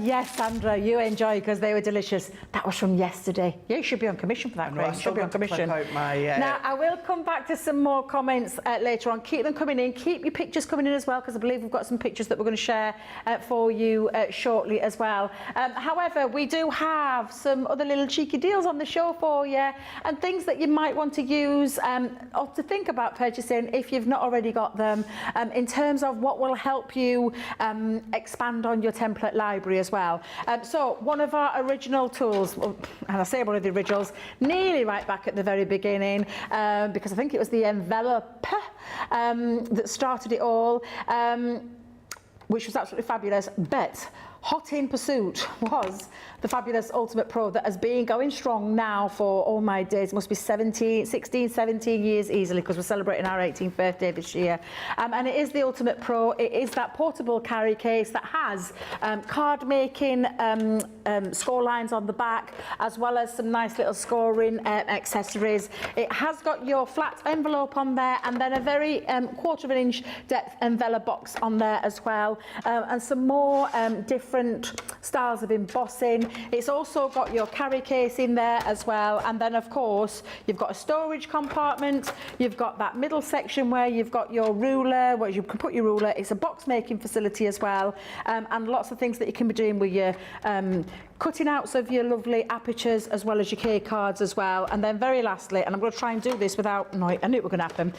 Yes, Sandra, you enjoy because they were delicious. That was from yesterday. Yeah, you should be on commission for that, Craig. You should be on commission. Now, I will come back to some more comments later on. Keep them coming in. Keep your pictures coming in as well, because I believe we've got some pictures that we're going to share for you shortly as well. However, we do have some other little cheeky deals on the show for you, and things that you might want to use or to think about purchasing if you've not already got them, in terms of what will help you expand on your template library as well. So one of our original tools, and I say one of the originals, nearly right back at the very beginning, because I think it was the envelope that started it all, which was absolutely fabulous, but hot in pursuit was the fabulous Ultimate Pro that has been going strong now for all my days. It must be 16, 17 years easily, because we're celebrating our 18th birthday this year. And it is the Ultimate Pro. It is that portable carry case that has card making score lines on the back, as well as some nice little scoring accessories. It has got your flat envelope on there, and then a very 1/4 inch depth envelope box on there as well, and some more different styles of embossing. It's also got your carry case in there as well, and then of course you've got a storage compartment. You've got that middle section where you've got your ruler, where you can put your ruler. It's a box making facility as well, and lots of things that you can be doing with your cutting outs of your lovely apertures, as well as your K cards as well. And then very lastly, and I'm going to try and do this without, no, I knew it was going to happen.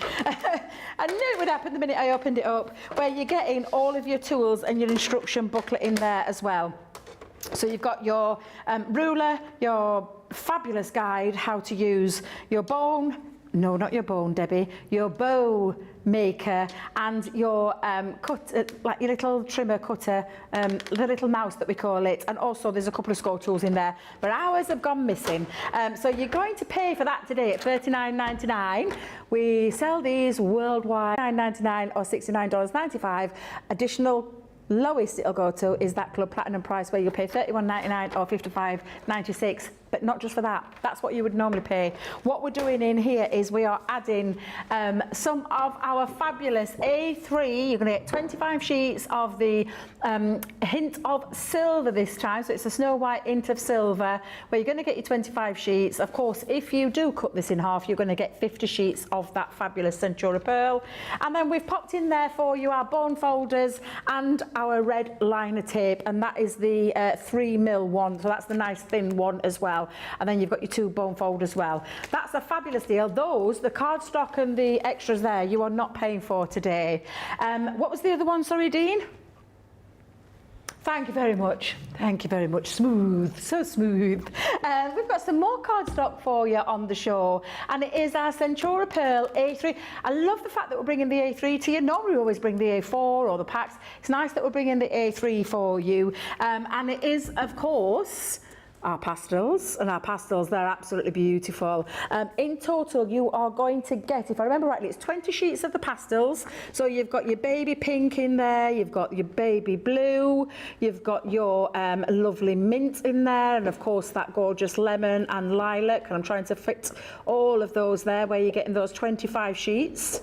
I knew it would happen the minute I opened it up, where you're getting all of your tools and your instruction booklet in there as well. So you've got your ruler, your fabulous guide, how to use your bone, no, not your bone, Debbie, your bow maker, and your like your little trimmer cutter, the little mouse that we call it, and also there's a couple of score tools in there, but ours have gone missing. So you're going to pay for that today at $39.99. We sell these worldwide, $9.99 or $69.95. Additional lowest it'll go to is that Club Platinum price, where you'll pay $31.99 or $55.96, but not just for that. That's what you would normally pay. What we're doing in here is we are adding some of our fabulous A3. You're going to get 25 sheets of the hint of silver this time, so it's a Snow White hint of silver, where you're going to get your 25 sheets. Of course, if you do cut this in half, you're going to get 50 sheets of that fabulous Centura Pearl. And then we've popped in there for you our bone folders and our red liner tape, and that is the 3mm one, so that's the nice thin one as well. And then you've got your 2 bone folders as well. That's a fabulous deal. Those, the cardstock and the extras there, you are not paying for today. What was the other one, sorry, Dean? Thank you very much. Thank you very much. Smooth, so smooth. We've got some more cardstock for you on the show, and it is our Centura Pearl A3. I love the fact that we're bringing the A3 to you. Normally we always bring the A4 or the packs. It's nice that we're bringing the A3 for you. And it is, of course, our pastels, and our pastels, they're absolutely beautiful. In total, you are going to get, if I remember rightly, it's 20 sheets of the pastels. So you've got your baby pink in there, you've got your baby blue, you've got your lovely mint in there, and of course that gorgeous lemon and lilac, and I'm trying to fit all of those there where you're getting those 25 sheets.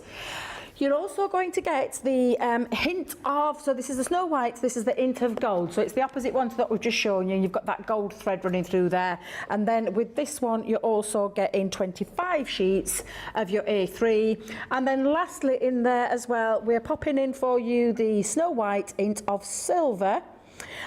You're also going to get the hint of, so this is the Snow White, this is the hint of gold. So it's the opposite one to that we've just shown you. You've got that gold thread running through there. And then with this one, you're also getting 25 sheets of your A3. And then lastly in there as well, we're popping in for you the Snow White hint of silver.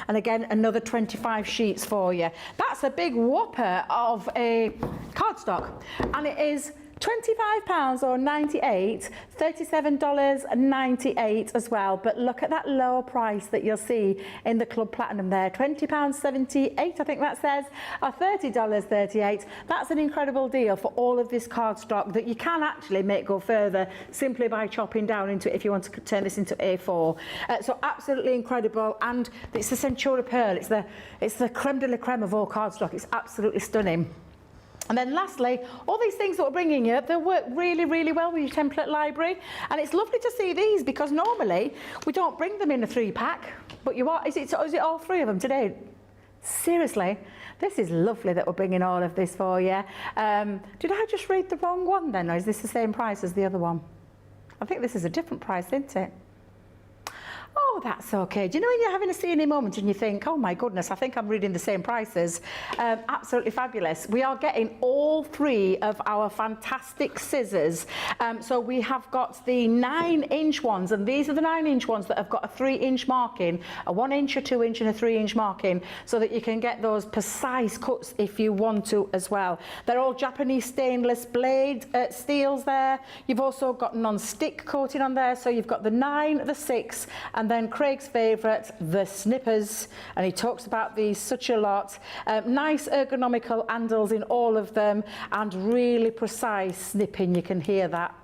And again, another 25 sheets for you. That's a big whopper of a cardstock. And it is £25 or 98, $37.98 as well. But look at that lower price that you'll see in the Club Platinum there, £20.78, I think that says, or $30.38. That's an incredible deal for all of this cardstock that you can actually make go further simply by chopping down into it if you want to turn this into A4. So absolutely incredible, and it's the Centura Pearl. It's the creme de la creme of all cardstock. It's absolutely stunning. And then lastly, all these things that we're bringing you, they work really, really well with your template library. And it's lovely to see these because normally we don't bring them in a 3-pack, but you are, is it all 3 of them today? Seriously, this is lovely that we're bringing all of this for you. Did I just read the wrong one then, or is this the same price as the other one? I think this is a different price, isn't it? Oh, that's okay. Do you know when you're having a senior moment and you think, oh my goodness, I think I'm reading the same prices? Absolutely fabulous. We are getting all 3 of our fantastic scissors. So we have got the 9-inch ones, and these are the 9-inch ones that have got a 3-inch marking, a 1-inch, a 2-inch and a 3-inch marking, so that you can get those precise cuts if you want to as well. They're all Japanese stainless blade steels there. You've also got non-stick coating on there. So you've got the 9, the 6, and then Craig's favourite, the snippers, and he talks about these such a lot. Nice ergonomical handles in all of them, and really precise snipping. You can hear that.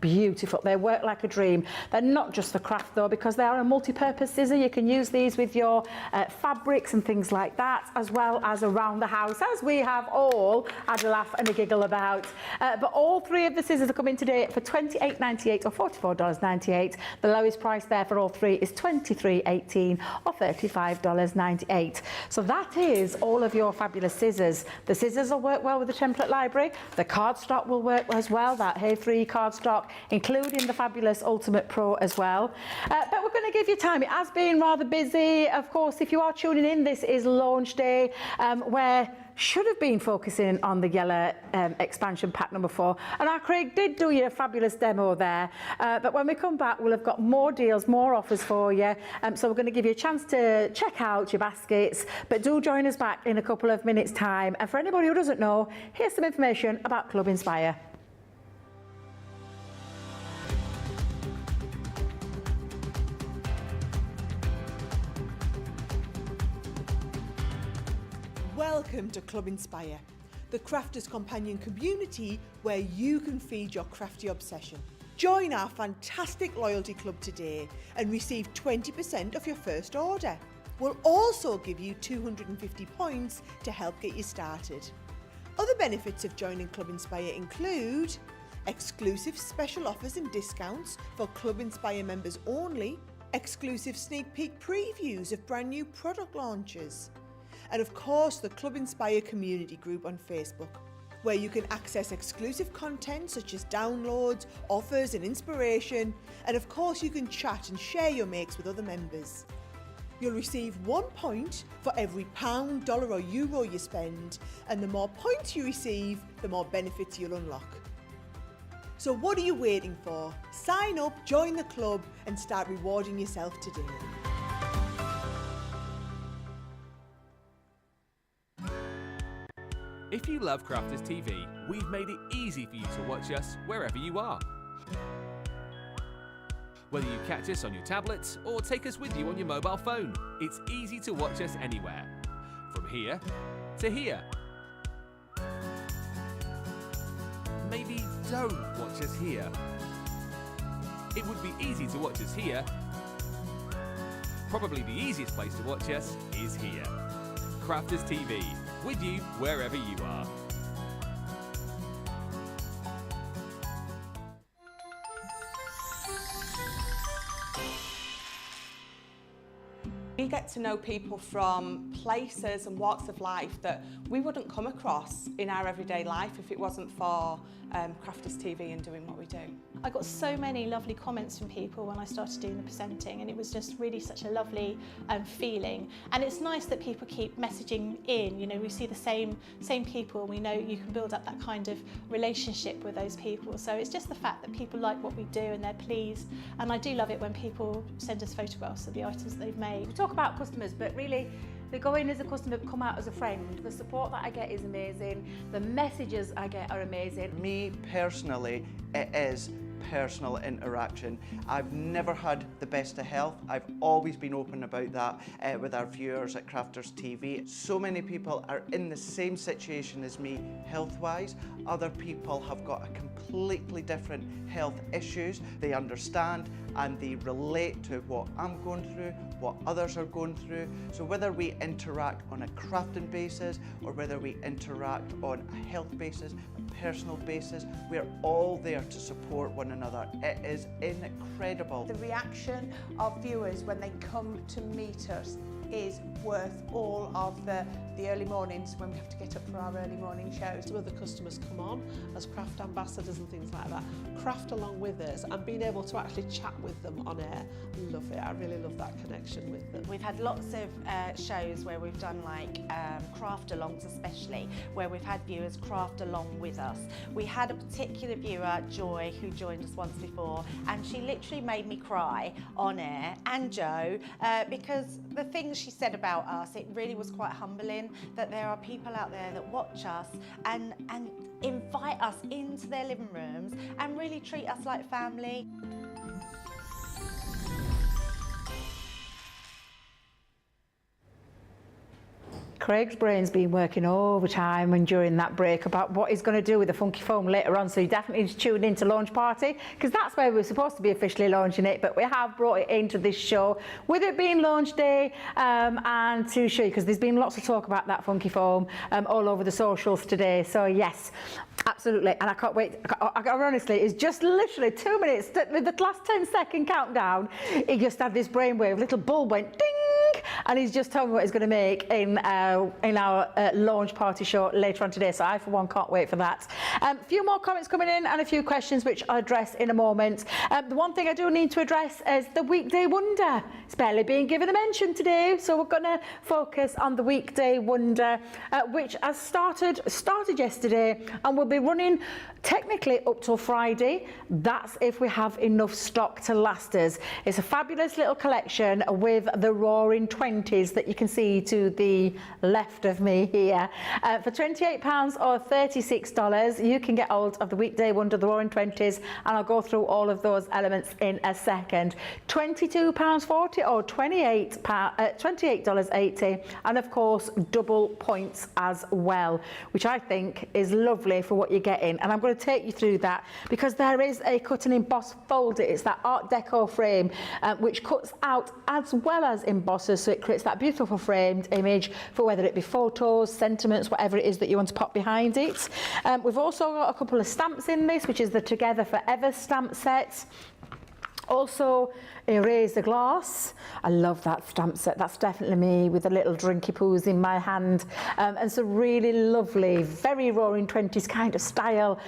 Beautiful. They work like a dream. They're not just for craft though, because they are a multi-purpose scissor. You can use these with your fabrics and things like that, as well as around the house, as we have all had a laugh and a giggle about. But all 3 of the scissors are coming today for $28.98 or $44.98. The lowest price there for all 3 is $23.18 or $35.98. So that is all of your fabulous scissors. The scissors will work well with the template library. The cardstock will work as well, that Hey3 cardstock, including the fabulous Ultimate Pro as well. But we're going to give you time. It has been rather busy. Of course, if you are tuning in, this is launch day, where should have been focusing on the yellow expansion pack number 4. And our Craig did do you a fabulous demo there. But when we come back, we'll have got more deals, more offers for you. So we're going to give you a chance to check out your baskets. But do join us back in a couple of minutes' time. And for anybody who doesn't know, here's some information about Club Inspire. Welcome to Club Inspire, the crafters' companion community where you can feed your crafty obsession. Join our fantastic loyalty club today and receive 20% of your first order. We'll also give you 250 points to help get you started. Other benefits of joining Club Inspire include exclusive special offers and discounts for Club Inspire members only, exclusive sneak peek previews of brand new product launches, and of course the Club Inspire community group on Facebook, where you can access exclusive content such as downloads, offers and inspiration, and of course you can chat and share your makes with other members. You'll receive 1 point for every £1, dollar or euro you spend, and the more points you receive, the more benefits you'll unlock. So what are you waiting for? Sign up, join the club and start rewarding yourself today. If you love Crafters TV, we've made it easy for you to watch us wherever you are. Whether you catch us on your tablets or take us with you on your mobile phone, it's easy to watch us anywhere. From here to here. Maybe don't watch us here. It would be easy to watch us here. Probably the easiest place to watch us is here. Crafters TV, with you wherever you are. We get to know people from places and walks of life that we wouldn't come across in our everyday life if it wasn't for Crafters TV and doing what we do. I got so many lovely comments from people when I started doing the presenting, and it was just really such a lovely feeling. And it's nice that people keep messaging in. You know, we see the same people, and we know you can build up that kind of relationship with those people. So it's just the fact that people like what we do and they're pleased. And I do love it when people send us photographs of the items they've made. We talk about customers, but really they go in as a customer, come out as a friend. The support that I get is amazing. The messages I get are amazing. Me personally, it is personal interaction. I've never had the best of health. I've always been open about that with our viewers at Crafters TV. So many people are in the same situation as me health-wise. Other people have got a completely different health issues. They understand and they relate to what I'm going through, what others are going through. So whether we interact on a crafting basis or whether we interact on a health basis, a personal basis, we're all there to support one another. It is incredible. The reaction of viewers when they come to meet us is worth all of the early mornings when we have to get up for our early morning shows. Some of the customers come on as craft ambassadors and things like that, craft along with us, and being able to actually chat with them on air. Love it. I really love that connection with them. We've had lots of shows where we've done like craft alongs, especially where we've had viewers craft along with us. We had a particular viewer, Joy, who joined us once before, and she literally made me cry on air, and Joe, because the things she said about us, it really was quite humbling that there are people out there that watch us and invite us into their living rooms and really treat us like family. Craig's brain's been working overtime and during that break about what he's going to do with the funky foam later on, so you definitely need to tune into Launch Party, because that's where we're supposed to be officially launching it, but we have brought it into this show with it being launch day, and to show you, because there's been lots of talk about that funky foam all over the socials today. So yes, absolutely, and I can't wait. Honestly, it's just literally 2 minutes, the last 10-second countdown, he just had this brainwave, little bulb went ding, and he's just told me what he's going to make in our launch party show later on today. So I, for one, can't wait for that. A few more comments coming in and a few questions which I'll address in a moment. The one thing I do need to address is the Weekday Wonder. It's barely being given a mention today, so we're going to focus on the Weekday Wonder, which has started yesterday and will be running technically up till Friday. That's if we have enough stock to last us. It's a fabulous little collection with the Roaring 20s that you can see to the left of me here. For £28 or $36, you can get hold of the Weekday Wonder, the Roaring 20s, and I'll go through all of those elements in a second. £22.40 or $28.80, and of course double points as well, which I think is lovely for what you're getting. And I'm going to take you through that because there is a cut and emboss folder. It's that Art Deco frame which cuts out as well as embosses, so it creates that beautiful framed image for whether it be photos, sentiments, whatever it is that you want to pop behind it. We've also got a couple of stamps in this, which is the Together Forever stamp set. Also, Eraser Glass. I love that stamp set. That's definitely me with a little drinky poos in my hand. And some really lovely, very Roaring 20s kind of style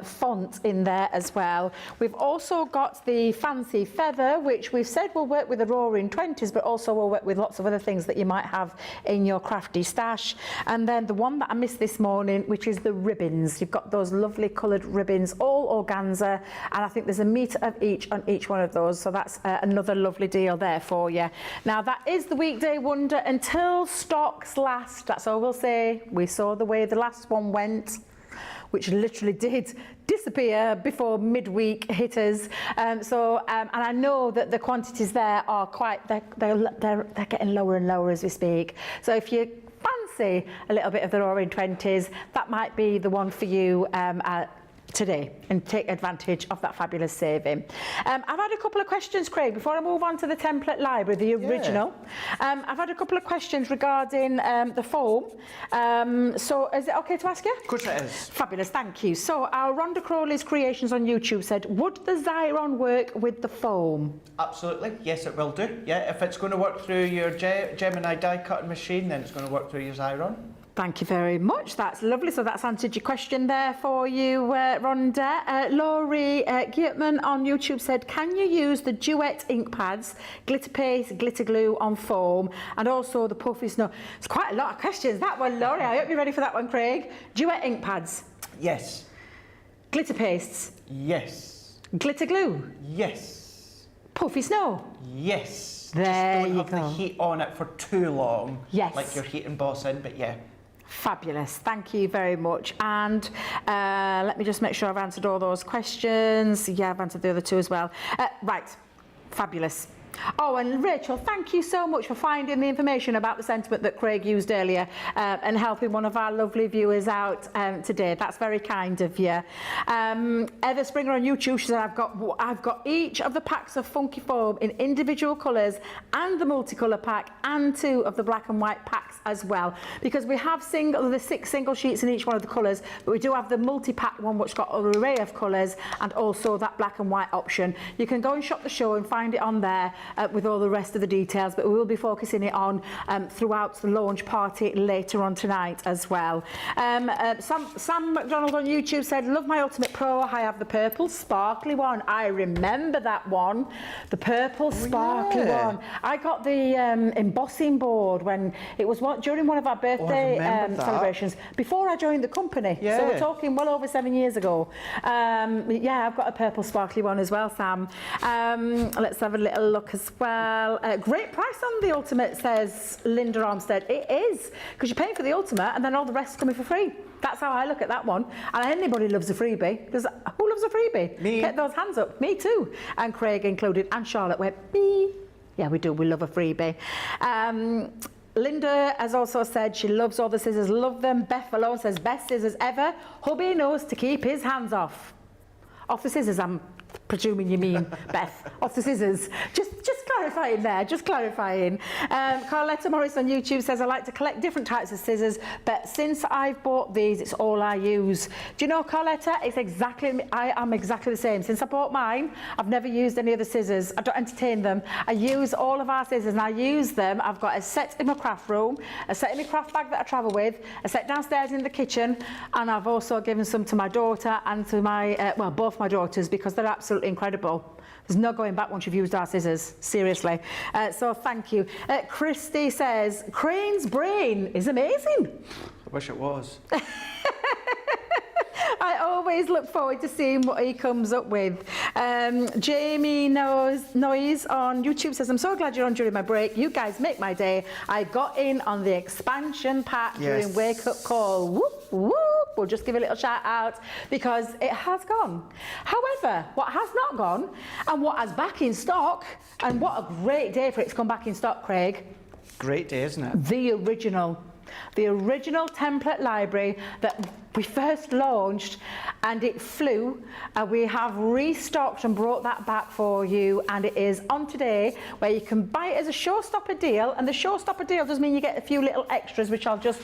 font in there as well. We've also got the Fancy Feather, which we've said will work with the Roaring 20s, but also will work with lots of other things that you might have in your crafty stash. And then the one that I missed this morning, which is the ribbons. You've got those lovely coloured ribbons, all organza, and I think there's a metre of each on each one of those, so that's another lovely deal there for you. Now that is the Weekday Wonder until stocks last. That's all we'll say. We saw the way the last one went, which literally did disappear before midweek hit us. And I know that the quantities there are they're getting lower and lower as we speak. So if you fancy a little bit of the Roaring 20s, that might be the one for you today and take advantage of that fabulous saving. I've had a couple of questions, Craig, before I move on to the template library, the original. I've had a couple of questions regarding the foam. So is it okay to ask you? Of course it is. Fabulous, thank you. So our Rhonda Crowley's Creations on YouTube said, would the Xyron work with the foam? Absolutely, yes it will do. Yeah, if it's going to work through your Gemini die cutting machine, then it's going to work through your Xyron. Thank you very much. That's lovely. So that's answered your question there for you, Rhonda. Laurie Geertman on YouTube said, can you use the Duet ink pads, glitter paste, glitter glue on foam, and also the puffy snow? It's quite a lot of questions, that one, Laurie. I hope you're ready for that one, Craig. Duet ink pads. Yes. Glitter pastes. Yes. Glitter glue. Yes. Puffy snow. Yes. There Just you don't have go. the heat on it for too long. Yes. Like your heat embossing, but yeah. Fabulous, thank you very much. And let me just make sure I've answered all those questions. Yeah, I've answered the other two as well. Right, fabulous. Oh, and Rachel, thank you so much for finding the information about the sentiment that Craig used earlier and helping one of our lovely viewers out today. That's very kind of you. Heather Springer on YouTube, she said, I've got each of the packs of Funky Foam in individual colours and the multicolour pack and 2 of the black and white packs as well. Because we have the 6 single sheets in each one of the colours, but we do have the multi-pack one which got an array of colours and also that black and white option. You can go and shop the show and find it on there. With all the rest of the details, but we will be focusing it on throughout the launch party later on tonight as well. Sam McDonald on YouTube said, love my Ultimate Pro, I have the purple sparkly one. I remember that one, the purple sparkly one. I got the embossing board when it was during one of our birthday celebrations, before I joined the company. Yeah. So we're talking well over 7 years ago. Yeah, I've got a purple sparkly one as well, Sam. Let's have a little look as well. Great price on the Ultimate, says Linda Armstead. It is, because you're paying for the Ultimate and then all the rest is coming for free. That's how I look at that one. And anybody loves a freebie, because who loves a freebie? Me. Get those hands up. Me too. And Craig included, and Charlotte went, me. Yeah, we do. We love a freebie. Linda has also said she loves all the scissors, love them. Beth Malone says, best scissors ever. Hubby knows to keep his hands off. Off the scissors, I'm presuming you mean, Beth, off the scissors. Just clarifying there, just clarifying. Carletta Morris on YouTube says, I like to collect different types of scissors, but since I've bought these, it's all I use. Do you know, Carletta, I am exactly the same. Since I bought mine, I've never used any other scissors. I don't entertain them. I use all of our scissors and I use them. I've got a set in my craft room, a set in my craft bag that I travel with, a set downstairs in the kitchen, and I've also given some to my daughter and to my, well, both my daughters, because they're absolutely incredible. There's no going back once you've used our scissors, seriously. So thank you. Christy says, Crane's brain is amazing. I wish it was. I always look forward to seeing what he comes up with. Jamie Noise on YouTube says, I'm so glad you're on during my break. You guys make my day. I got in on the expansion pack during Wake Up Call. Whoop, whoop. We'll just give a little shout out because it has gone. However, what has not gone and what is back in stock, and what a great day for it to come back in stock, Craig. Great day, isn't it? The original template library that we first launched, and it flew. We have restocked and brought that back for you, and it is on today, where you can buy it as a Showstopper deal, and the Showstopper deal does mean you get a few little extras, which I'll just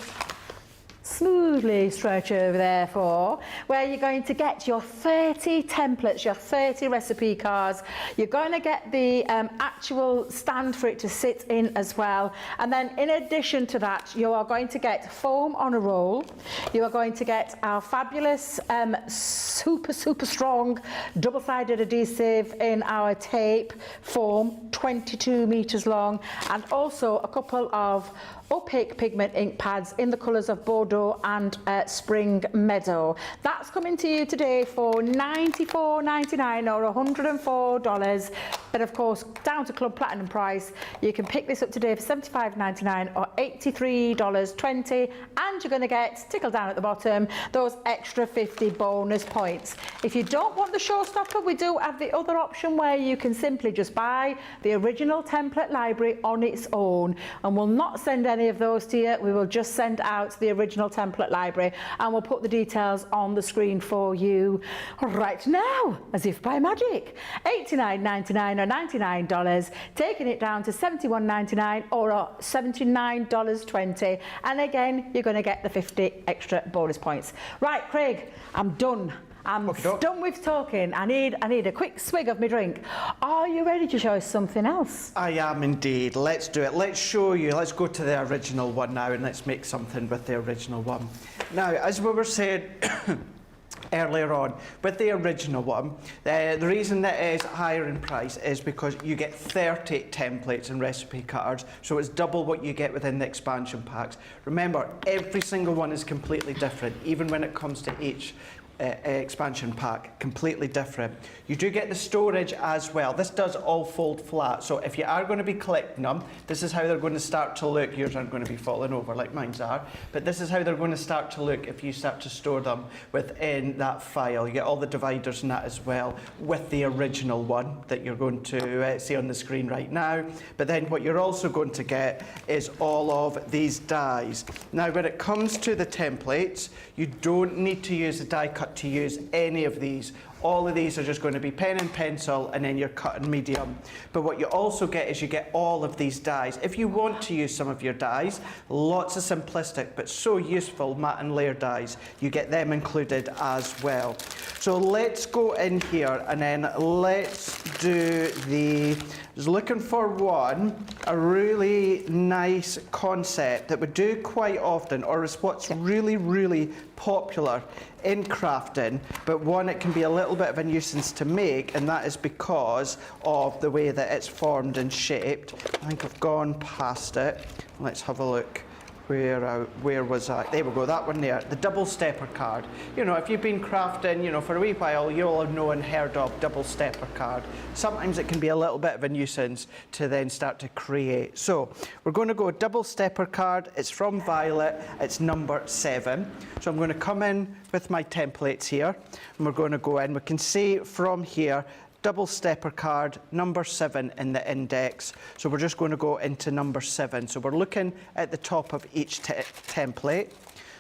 smoothly stretch over there for, where you're going to get your 30 templates, your 30 recipe cards. You're going to get the actual stand for it to sit in as well. And then in addition to that, you are going to get foam on a roll. You are going to get our fabulous, super strong double-sided adhesive in our tape foam, 22 meters long, and also a couple of opaque pigment ink pads in the colours of Bordeaux and Spring Meadow. That's coming to you today for $94.99 or $104. But of course, down to Club Platinum price, you can pick this up today for $75.99 or $83.20, and you're going to get, tickle down at the bottom, those extra 50 bonus points. If you don't want the Showstopper, we do have the other option where you can simply just buy the original template library on its own, and we'll not send any of those to you. We will just send out the original template library, and we'll put the details on the screen for you right now, as if by magic. $89.99 or $99, taking it down to $71.99 or $79.20, and again you're going to get the 50 extra bonus points. Right, Craig, I'm done. I'm done with talking. I need a quick swig of my drink. Are you ready to show us something else? I am indeed. Let's do it. Let's show you. Let's go to the original one now, and let's make something with the original one. Now, as we were saying earlier on, with the original one, the reason that it is higher in price is because you get 30 templates and recipe cards, so it's double what you get within the expansion packs. Remember, every single one is completely different, even when it comes to each expansion pack, completely different. You do get the storage as well. This does all fold flat, so if you are going to be collecting them, this is how they're going to start to look. Yours aren't going to be falling over like mine's are, but this is how they're going to start to look if you start to store them within that file. You get all the dividers and that as well with the original one that you're going to see on the screen right now. But then what you're also going to get is all of these dies. Now, when it comes to the templates, you don't need to use a die cut to use any of these. All of these are just going to be pen and pencil, and then you're cutting medium. But what you also get is you get all of these dies. If you want to use some of your dies, lots of simplistic but so useful matte and layer dies, you get them included as well. So let's go in here and then let's do the, I was looking for one, a really nice concept that we do quite often, or is what's really, really popular in crafting, but one it can be a little bit of a nuisance to make, and that is because of the way that it's formed and shaped. I think I've gone past it. Let's have a look. Where was I? There we go, that one there, the double stepper card. You know, if you've been crafting, you know, for a wee while, you'll have known and heard of double stepper card. Sometimes it can be a little bit of a nuisance to then start to create. So we're going to go double stepper card. It's from Violet. It's number 7. So I'm going to come in with my templates here, and we're going to go in. We can see from here, double stepper card, number 7 in the index. So we're just going to go into number 7. So we're looking at the top of each template.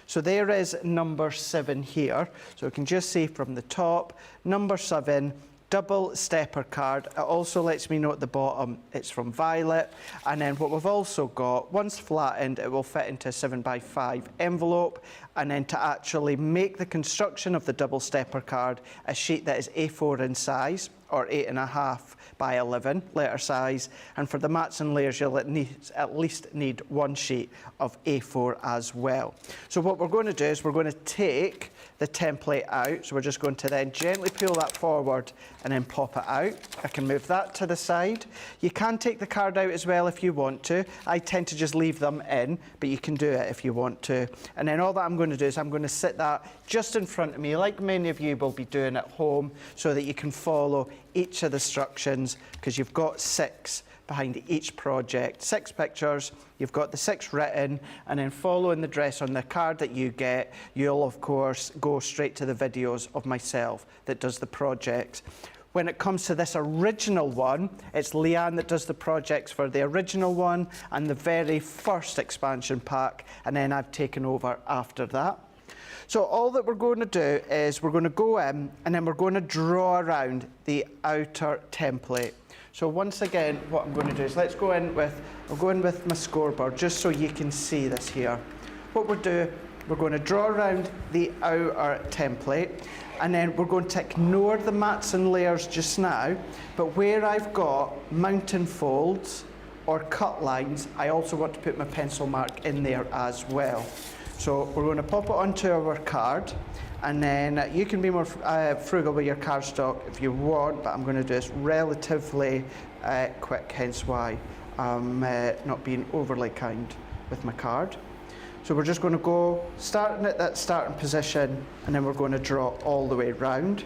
So there is number 7 here. So we can just see from the top, number 7, double stepper card. It also lets me know at the bottom it's from Violet. And then what we've also got, once flattened, it will fit into a 7x5 envelope. And then to actually make the construction of the double stepper card, a sheet that is A4 in size, or 8.5 by 11 letter size. And for the mats and layers, you'll at least need one sheet of A4 as well. So what we're going to do is we're going to take the template out. So we're just going to then gently pull that forward and then pop it out. I can move that to the side. You can take the card out as well if you want to. I tend to just leave them in, but you can do it if you want to. And then all that I'm going to do is I'm going to sit that just in front of me, like many of you will be doing at home, so that you can follow each of the instructions, because you've got 6 behind each project, 6 pictures, you've got the 6 written, and then following the dress on the card that you get, you'll of course go straight to the videos of myself that does the projects. When it comes to this original one, it's Leanne that does the projects for the original one and the very first expansion pack, and then I've taken over after that. So all that we're going to do is we're going to go in and then we're going to draw around the outer template. So once again, what I'm going to do is I'll go in with my scoreboard just so you can see this here. What we're doing, we're going to draw around the outer template, and then we're going to ignore the mats and layers just now, but where I've got mountain folds or cut lines, I also want to put my pencil mark in there as well. So we're going to pop it onto our card, and then you can be more frugal with your cardstock if you want, but I'm going to do this relatively quick, hence why I'm not being overly kind with my card. So we're just going to go starting at that starting position, and then we're going to draw all the way round.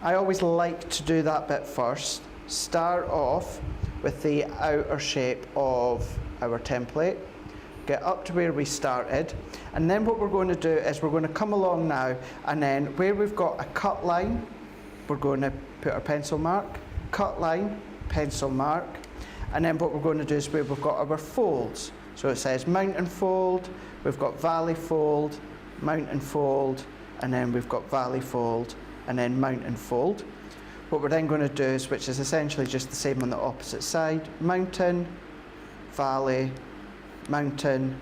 I always like to do that bit first, start off with the outer shape of our template, get up to where we started, and then what we're going to do is we're going to come along now, and then where we've got a cut line, we're going to put our pencil mark, cut line, pencil mark, and then what we're going to do is where we've got our folds. So it says mountain fold, we've got valley fold, mountain fold, and then we've got valley fold, and then mountain fold. What we're then going to do is, which is essentially just the same on the opposite side, mountain, valley, mountain,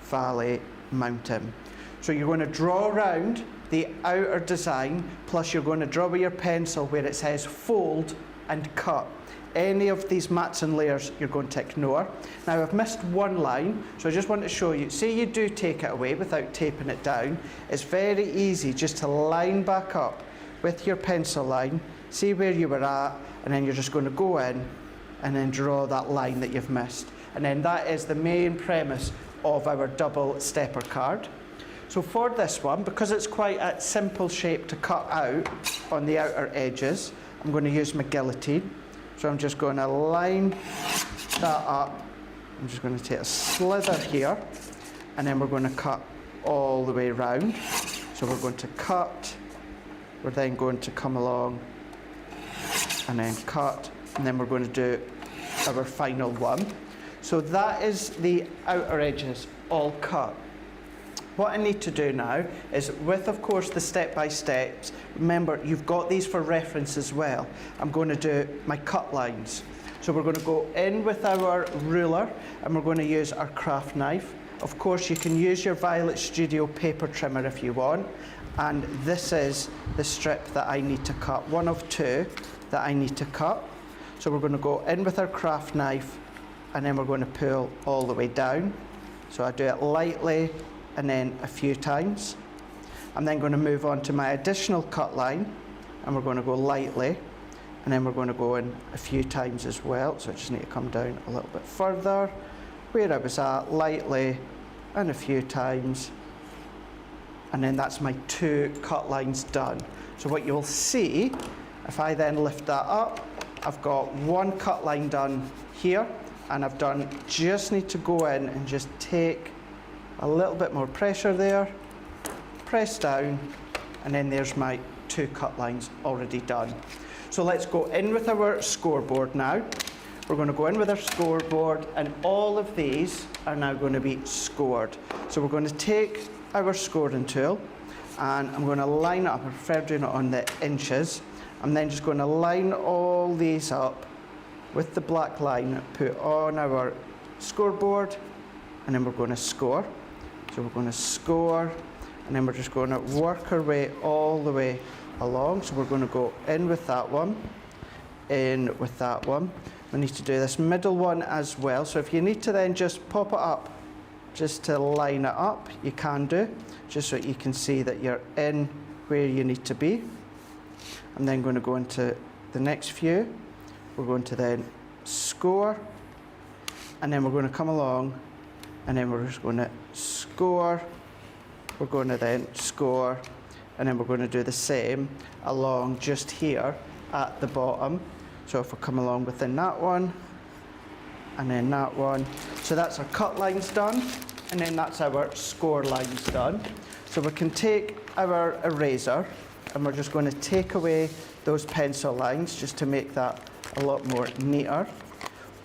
valley, mountain. So you're going to draw around the outer design, plus you're going to draw with your pencil where it says fold and cut. Any of these mats and layers you're going to ignore. Now I've missed one line, so I just want to show you, say you do take it away without taping it down, it's very easy just to line back up with your pencil line, see where you were at, and then you're just going to go in and then draw that line that you've missed. And then that is the main premise of our double stepper card. So for this one, because it's quite a simple shape to cut out on the outer edges, I'm going to use my guillotine. So I'm just going to line that up. I'm just going to take a slither here, and then we're going to cut all the way around. So we're going to cut, we're then going to come along and then cut, and then we're going to do our final one. So that is the outer edges all cut. What I need to do now is, with of course the step-by-steps, remember you've got these for reference as well, I'm going to do my cut lines. So we're going to go in with our ruler, and we're going to use our craft knife. Of course you can use your Violet Studio paper trimmer if you want, and this is the strip that I need to cut, one of two that I need to cut. So we're going to go in with our craft knife, and then we're going to pull all the way down. So I do it lightly and then a few times. I'm then going to move on to my additional cut line, and we're going to go lightly, and then we're going to go in a few times as well. So I just need to come down a little bit further where I was at, lightly and a few times, and then that's my 2 cut lines done. So what you'll see, if I then lift that up, I've got 1 cut line done here, and I've done, just need to go in and just take a little bit more pressure there, press down, and then there's my 2 cut lines already done. So let's go in with our scoreboard now. We're going to go in with our scoreboard, and all of these are now going to be scored. So we're going to take our scoring tool, and I'm going to line it up. I prefer doing it on the inches. I'm then just going to line all these up with the black line, put on our scoreboard, and then we're going to score. So we're going to score, and then we're just going to work our way all the way along. So we're going to go in with that one, in with that one. We need to do this middle one as well. So if you need to then just pop it up, just to line it up, you can do, just so you can see that you're in where you need to be. I'm then going to go into the next few. We're going to then score, and then we're going to come along, and then we're just going to score. We're going to then score, and then we're going to do the same along just here at the bottom. So if we come along within that one, and then that one. So that's our cut lines done, and then that's our score lines done. So we can take our eraser, and we're just going to take away those pencil lines just to make that a lot more neater.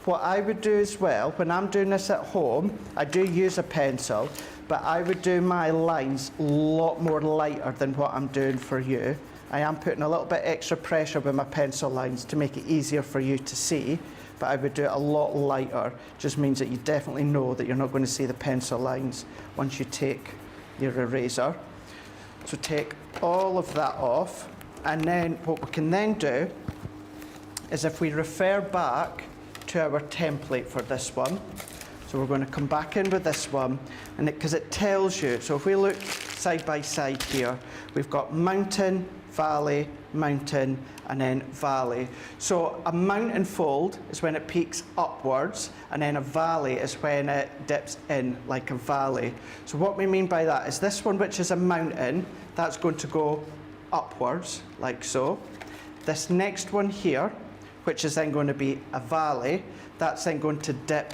What I would do as well, when I'm doing this at home, I do use a pencil, but I would do my lines a lot more lighter than what I'm doing for you. I am putting a little bit extra pressure with my pencil lines to make it easier for you to see, but I would do it a lot lighter. Just means that you definitely know that you're not going to see the pencil lines once you take your eraser. So take all of that off, and then what we can then do is, if we refer back to our template for this one, so we're going to come back in with this one, and because it tells you, so if we look side by side here, we've got mountain, valley, mountain, and then valley. So a mountain fold is when it peaks upwards, and then a valley is when it dips in like a valley. So what we mean by that is this one, which is a mountain, that's going to go upwards like so. This next one here, which is then going to be a valley. That's then going to dip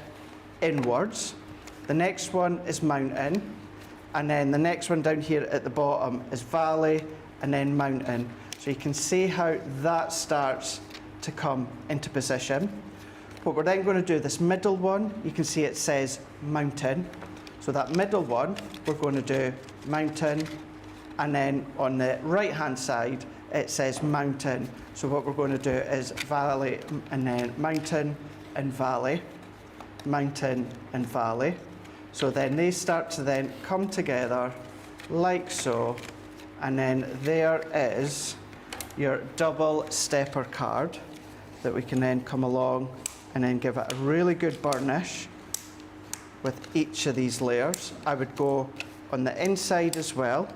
inwards. The next one is mountain, and then the next one down here at the bottom is valley and then mountain. So you can see how that starts to come into position. What we're then going to do, this middle one, you can see it says mountain. So that middle one, we're going to do mountain, and then on the right hand side it says mountain. So what we're going to do is valley and then mountain and valley, mountain and valley. So then they start to then come together like so, and then there is your double stepper card that we can then come along and then give it a really good burnish with each of these layers. I would go on the inside as well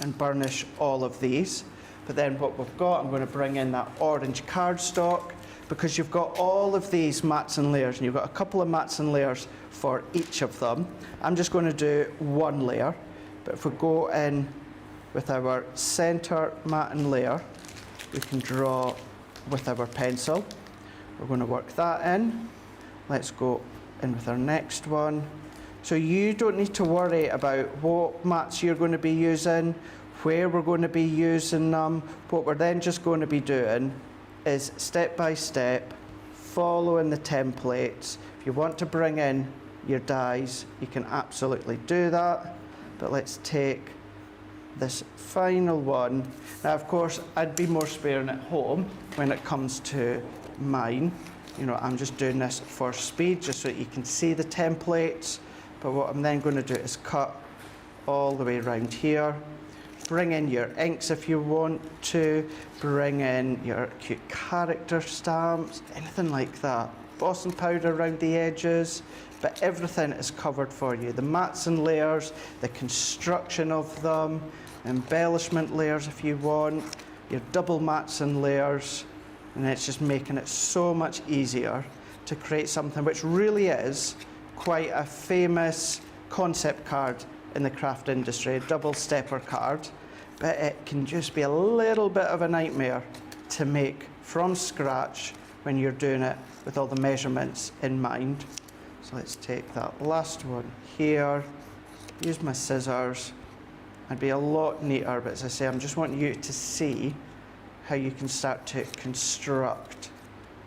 and burnish all of these. But then what we've got, I'm going to bring in that orange cardstock, because you've got all of these mats and layers, and you've got a couple of mats and layers for each of them. I'm just going to do one layer, but if we go in with our centre mat and layer, we can draw with our pencil. We're going to work that in. Let's go in with our next one. So you don't need to worry about what mats you're going to be using, where we're going to be using them. What we're then just going to be doing is step by step, following the templates. If you want to bring in your dies, you can absolutely do that. But let's take this final one. Now, of course, I'd be more sparing at home when it comes to mine. You know, I'm just doing this for speed, just so that you can see the templates. But what I'm then going to do is cut all the way around here. Bring in your inks if you want to. Bring in your cute character stamps, anything like that. Embossing powder around the edges, but everything is covered for you. The mats and layers, the construction of them, embellishment layers if you want, your double mats and layers, and it's just making it so much easier to create something which really is quite a famous concept card in the craft industry, a double stepper card, but it can just be a little bit of a nightmare to make from scratch when you're doing it with all the measurements in mind. So let's take that last one here, use my scissors. I'd be a lot neater, but as I say, I'm just wanting you to see how you can start to construct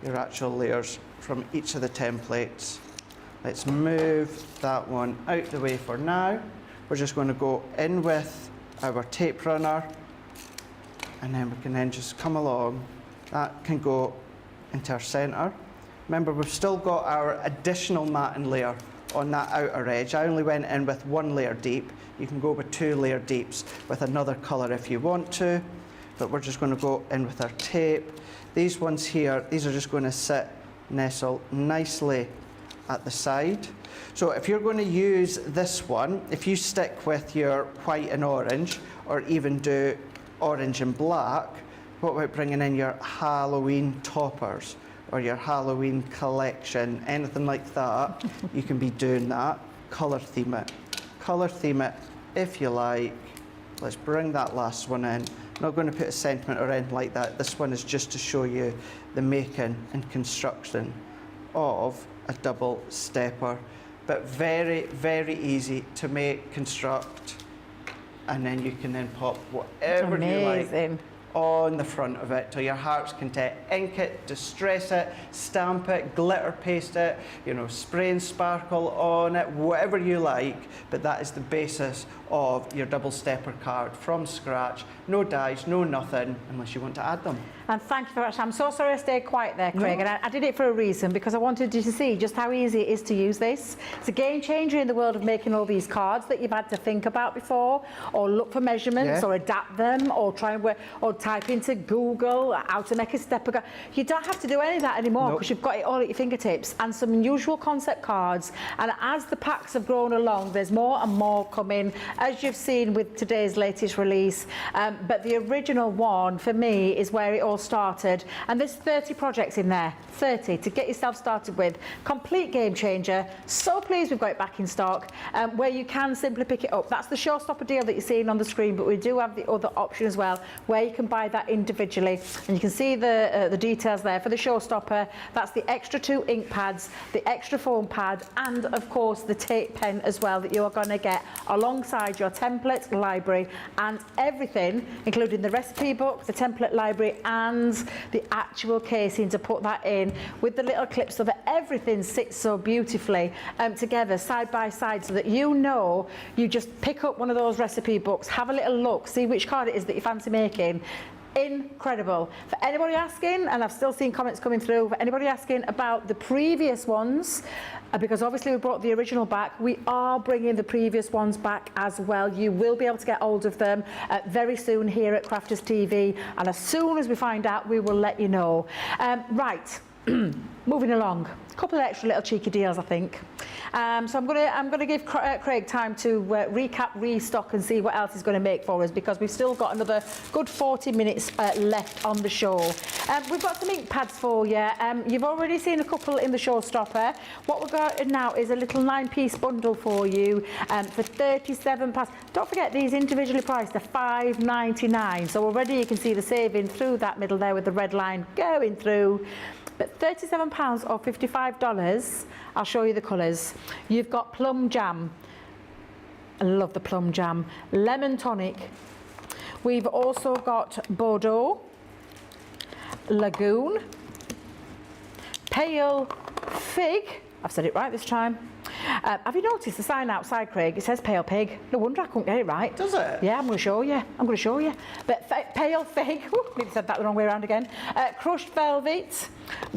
your actual layers from each of the templates. Let's move that one out the way for now. We're just going to go in with our tape runner, and then we can then just come along. That can go into our centre. Remember, we've still got our additional mat and layer on that outer edge. I only went in with one layer deep. You can go with 2 layer deeps with another colour if you want to, but we're just going to go in with our tape. These ones here, these are just going to nestle nicely at the side. So if you're going to use this one, if you stick with your white and orange, or even do orange and black, what about bringing in your Halloween toppers or your Halloween collection, anything like that? You can be doing that. Colour theme it. Colour theme it if you like. Let's bring that last one in. I'm not going to put a sentiment or anything like that. This one is just to show you the making and construction of a double stepper, but very, very easy to make, construct, and then you can then pop whatever you like on the front of it till your heart's content. Ink it, distress it, stamp it, glitter paste it, you know, spray and sparkle on it, whatever you like, but that is the basis of your double stepper card from scratch. No dies, no nothing, unless you want to add them. And thank you very much. I'm so sorry I stayed quiet there, Craig, and I did it for a reason, because I wanted you to see just how easy it is to use this. It's a game changer in the world of making all these cards that you've had to think about before, or look for measurements, or adapt them, or try and or type into Google how to make a stepper card. You don't have to do any of that anymore, because you've got it all at your fingertips, and some unusual concept cards. And as the packs have grown along, there's more and more coming, as you've seen with today's latest release. But the original one, for me, is where it all all started. And there's 30 projects in there, 30 to get yourself started with. Complete game changer. So pleased we've got it back in stock, where you can simply pick it up. That's the Showstopper deal that you're seeing on the screen, but we do have the other option as well, where you can buy that individually. And you can see the details there for the Showstopper. That's the extra 2 ink pads, the extra foam pad, and of course the tape pen as well that you're going to get alongside your template library and everything, including the recipe book, the template library, and the actual casing to put that in with the little clips so that everything sits so beautifully together side by side, so that you know you just pick up one of those recipe books, have a little look, see which card it is that you fancy making. Incredible. For anybody asking, and I've still seen comments coming through, for anybody asking about the previous ones, because obviously we brought the original back, we are bringing the previous ones back as well. You will be able to get hold of them very soon here at Crafters TV, and as soon as we find out, we will let you know. Right. Moving along, a couple of extra little cheeky deals, I think. So I'm going to give Craig time to recap, restock, and see what else he's going to make for us, because we've still got another good 40 minutes left on the show. We've got some ink pads for you. You've already seen a couple in the Showstopper. What we've got now is a little 9-piece bundle for you for £37. Don't forget, these individually priced are £5.99. So already you can see the saving through that middle there with the red line going through. But £37 or $55, I'll show you the colours. You've got plum jam. I love the plum jam. Lemon tonic. We've also got Bordeaux, Lagoon, Pale Fig. I've said it right this time. Have you noticed the sign outside, Craig? It says Pale Pig. No wonder I couldn't get it right. Does it? Yeah, I'm going to show you. I'm going to show you. But Pale Fig, maybe said that the wrong way around again. Crushed Velvet,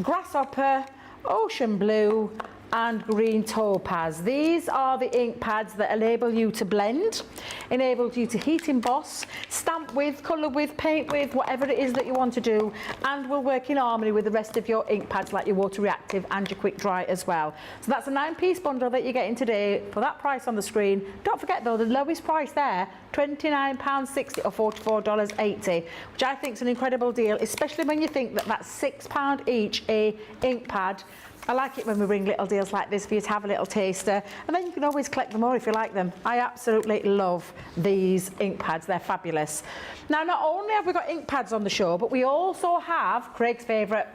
Grasshopper, Ocean Blue, and Green Topaz. These are the ink pads that enable you to blend, enable you to heat emboss, stamp with, colour with, paint with, whatever it is that you want to do, and will work in harmony with the rest of your ink pads, like your water reactive and your quick dry as well. So that's a 9-piece bundle that you're getting today for that price on the screen. Don't forget though, the lowest price there, £29.60 or $44.80, which I think is an incredible deal, especially when you think that that's £6 each a ink pad. I like it when we bring little deals like this for you to have a little taster, and then you can always collect them more if you like them. I absolutely love these ink pads, they're fabulous. Now, not only have we got ink pads on the show, but we also have Craig's favourite.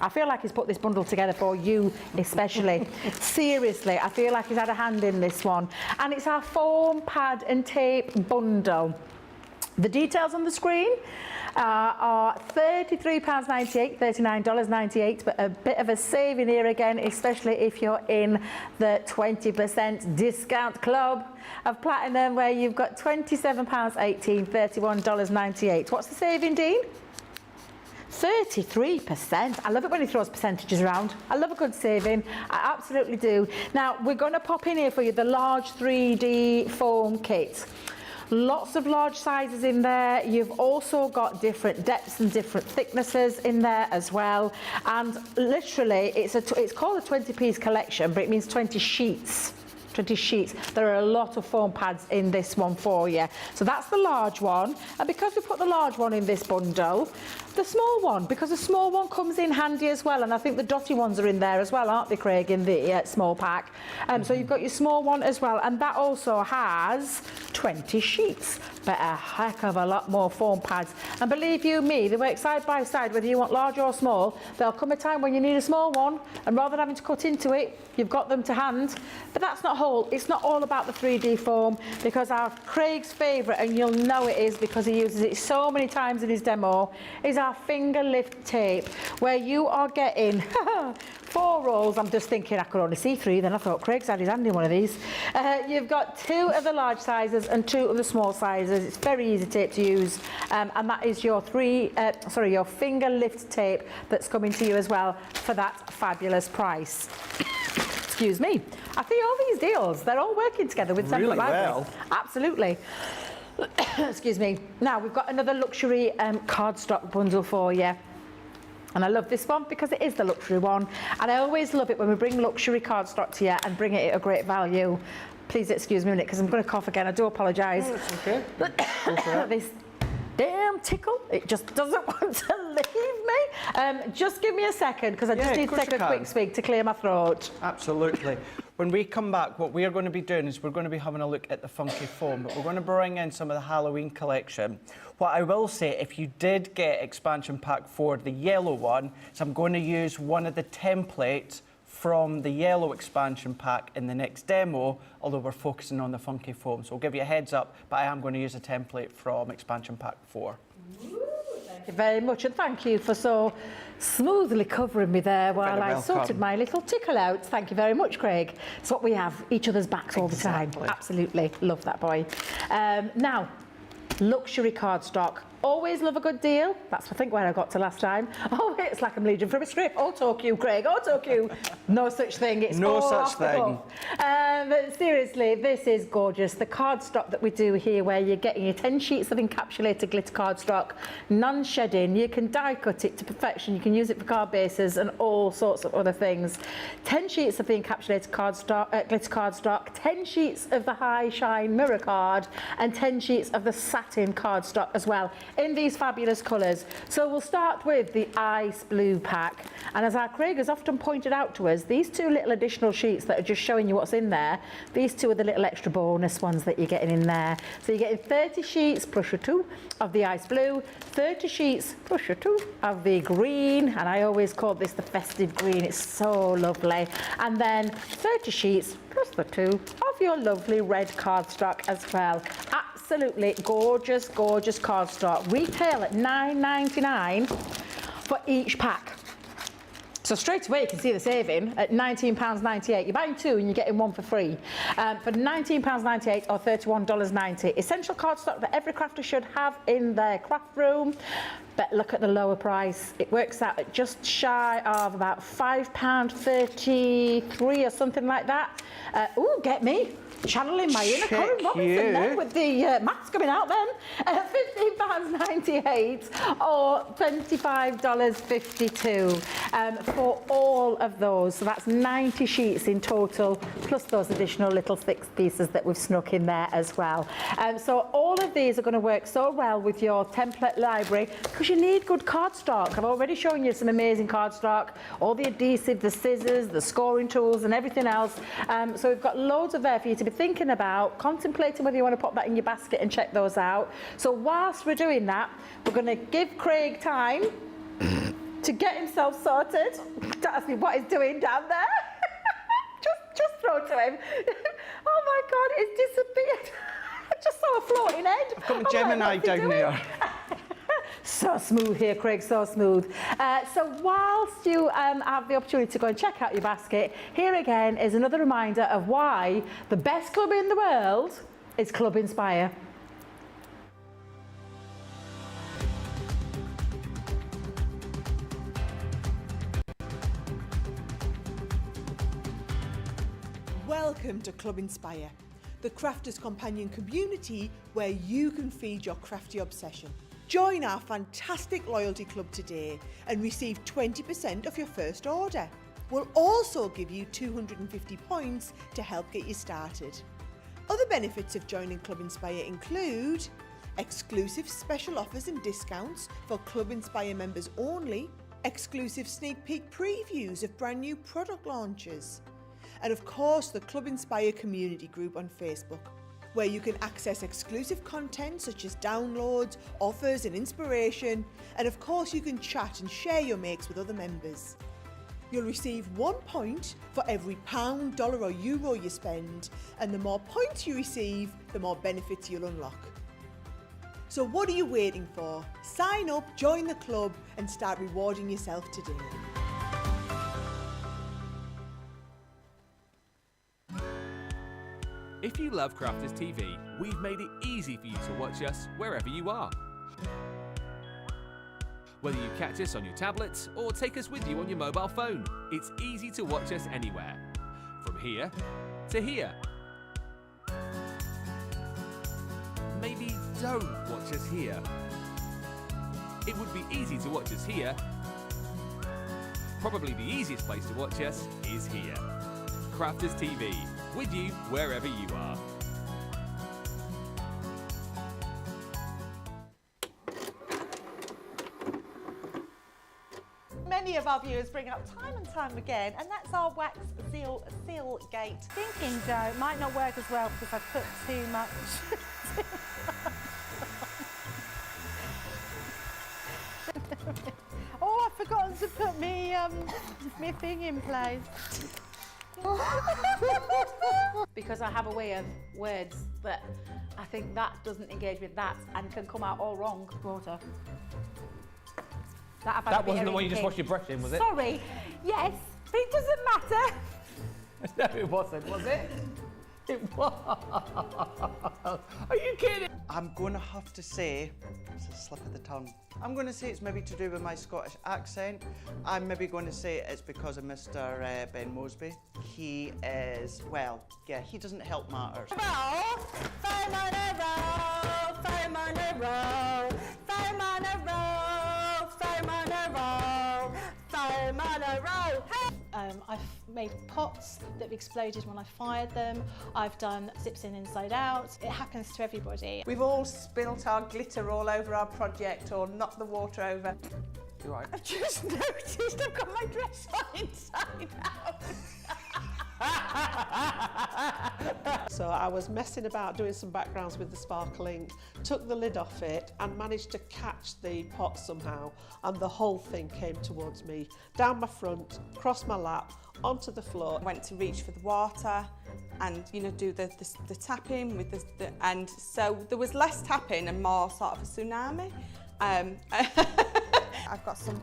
I feel like he's put this bundle together for you especially. Seriously, I feel like he's had a hand in this one. And it's our foam pad and tape bundle. The details on the screen are £33.98, $39.98, but a bit of a saving here again, especially if you're in the 20% discount club of Platinum, where you've got £27.18, $31.98. What's the saving, Dean? 33%. I love it when he throws percentages around. I love a good saving. I absolutely do. Now, we're going to pop in here for you the large 3D foam kit. Lots of large sizes in there. You've also got different depths and different thicknesses in there as well. And literally, it's called a 20-piece collection, but it means 20 sheets. 20 sheets. There are a lot of foam pads in this one for you. So that's the large one. And because we put the large one in this bundle, the small one, because the small one comes in handy as well. And I think the dotty ones are in there as well, aren't they, Craig, in the small pack? So you've got your small one as well. And that also has 20 sheets, but a heck of a lot more foam pads. And believe you me, they work side by side, whether you want large or small. There'll come a time when you need a small one, and rather than having to cut into it, you've got them to hand. But that's not whole. It's not all about the 3D foam, because our Craig's favourite, and you'll know it is because he uses it so many times in his demo, is our finger lift tape, where you are getting 4 rolls. I'm just thinking I could only see 3, then I thought Craig's had his hand in one of these. You've got 2 of the large sizes and 2 of the small sizes. It's very easy tape to use, and that is your your finger lift tape that's coming to you as well for that fabulous price. Excuse me. I think all these deals, they're all working together with really well. well. Absolutely. Excuse me. Now we've got another luxury cardstock bundle for you. And I love this one because it is the luxury one. And I always love it when we bring luxury cardstock to you and bring it at a great value. Please excuse me a minute because I'm going to cough again. I do apologise. Oh, it's okay. Go for it. damn tickle. It just doesn't want to leave me. Just give me a second, because I just Yeah, need of to course take you a quick can. swig to clear my throat. Absolutely. When we come back, what we are going to be doing is we're going to be having a look at the funky foam, but we're going to bring in some of the Halloween collection. What I will say, if you did get expansion pack 4, the yellow one, so I'm going to use one of the templates from the yellow expansion pack in the next demo, although we're focusing on the funky foam. So I'll give you a heads up, but I am going to use a template from expansion pack 4. Thank you very much, and thank you for so smoothly covering me there while I welcome. sorted my little tickle out. Thank you very much, Craig. It's what we have, each other's backs all the time. Exactly. Absolutely, love that boy. Now, luxury cardstock. Always love a good deal. That's, I think, where I got to last time. Oh, it's like I'm leading from a script. Auto cue, Craig, auto cue. No such thing. It's No all such off the thing. cuff. But seriously, this is gorgeous. The cardstock that we do here, where you're getting your 10 sheets of encapsulated glitter cardstock, non-shedding. You can die cut it to perfection. You can use it for card bases and all sorts of other things. 10 sheets of the encapsulated cardstock, glitter cardstock, 10 sheets of the high shine mirror card, and 10 sheets of the satin cardstock as well, in these fabulous colours. So we'll start with the ice blue pack, and as our Craig has often pointed out to us, these two little additional sheets that are just showing you what's in there, these two are the little extra bonus ones that you're getting in there. So you're getting 30 sheets plus your 2 of the ice blue, 30 sheets plus your 2 of the green, and I always call this the festive green, it's so lovely, and then 30 sheets plus the 2 of your lovely red cardstock as well. Absolutely gorgeous, gorgeous cardstock. Retail at £9.99 for each pack. So straight away you can see the saving at £19.98. You're buying 2 and you're getting 1 for free. For £19.98 or $31.90. Essential cardstock that every crafter should have in their craft room. But look at the lower price. It works out at just shy of about £5.33 or something like that. Ooh, get me. Channeling my inner Check Colin Robinson you. then, with the maths coming out then. £15.98 or $25.52 for all of those. So that's 90 sheets in total, plus those additional little 6 pieces that we've snuck in there as well. So all of these are going to work so well with your template library, because you need good cardstock. I've already shown you some amazing cardstock, all the adhesive, the scissors, the scoring tools and everything else. So we've got loads of there for you to be thinking about, contemplating whether you want to pop that in your basket and check those out. So whilst we're doing that, we're going to give Craig time to get himself sorted. Don't ask me what he's doing down there. just throw to him. Oh my God, it's disappeared. I just saw a floating head. I've got my Gemini down there. So smooth here, Craig, so smooth. So whilst you have the opportunity to go and check out your basket, here again is another reminder of why the best club in the world is Club Inspire. Welcome to Club Inspire, the crafters' companion community where you can feed your crafty obsession. Join our fantastic loyalty club today and receive 20% of your first order. We'll also give you 250 points to help get you started. Other benefits of joining Club Inspire include exclusive special offers and discounts for Club Inspire members only, exclusive sneak peek previews of brand new product launches, and of course the Club Inspire community group on Facebook, where you can access exclusive content such as downloads, offers and inspiration, and of course you can chat and share your makes with other members. You'll receive 1 point for every £1, dollar or euro you spend, and the more points you receive, the more benefits you'll unlock. So what are you waiting for? Sign up, join the club and start rewarding yourself today. If you love Crafters TV, we've made it easy for you to watch us wherever you are. Whether you catch us on your tablets or take us with you on your mobile phone, it's easy to watch us anywhere. From here to here. Maybe don't watch us here. It would be easy to watch us here. Probably the easiest place to watch us is here. Crafters TV, with you wherever you are. of our viewers bring up time and time again, and that's our wax seal gate. Thinking dough might not work as well because I've put too much. Oh, I've forgotten to put me thing in place. Because I have a way of words that I think that doesn't engage with that and can come out all wrong. Water. That wasn't the one you just washed your brush in, was it? Sorry. Yes, but it doesn't matter. No, it wasn't, was it? It was. Are you kidding? I'm going to have to say, it's a slip of the tongue. I'm going to say it's maybe to do with my Scottish accent. I'm maybe going to say it's because of Mr. Ben Mosby. He is, well, yeah, he doesn't help matters. I've made pots that have exploded when I fired them. I've done zips in inside out. It happens to everybody. We've all spilt our glitter all over our project or knocked the water over. You're right. I've just noticed I've got my dress on inside out. So I was messing about doing some backgrounds with the sparkling, took the lid off it and managed to catch the pot somehow, and the whole thing came towards me, down my front, across my lap, onto the floor. I went to reach for the water and, you know, do the tapping with the and so there was less tapping and more sort of a tsunami. I've got some.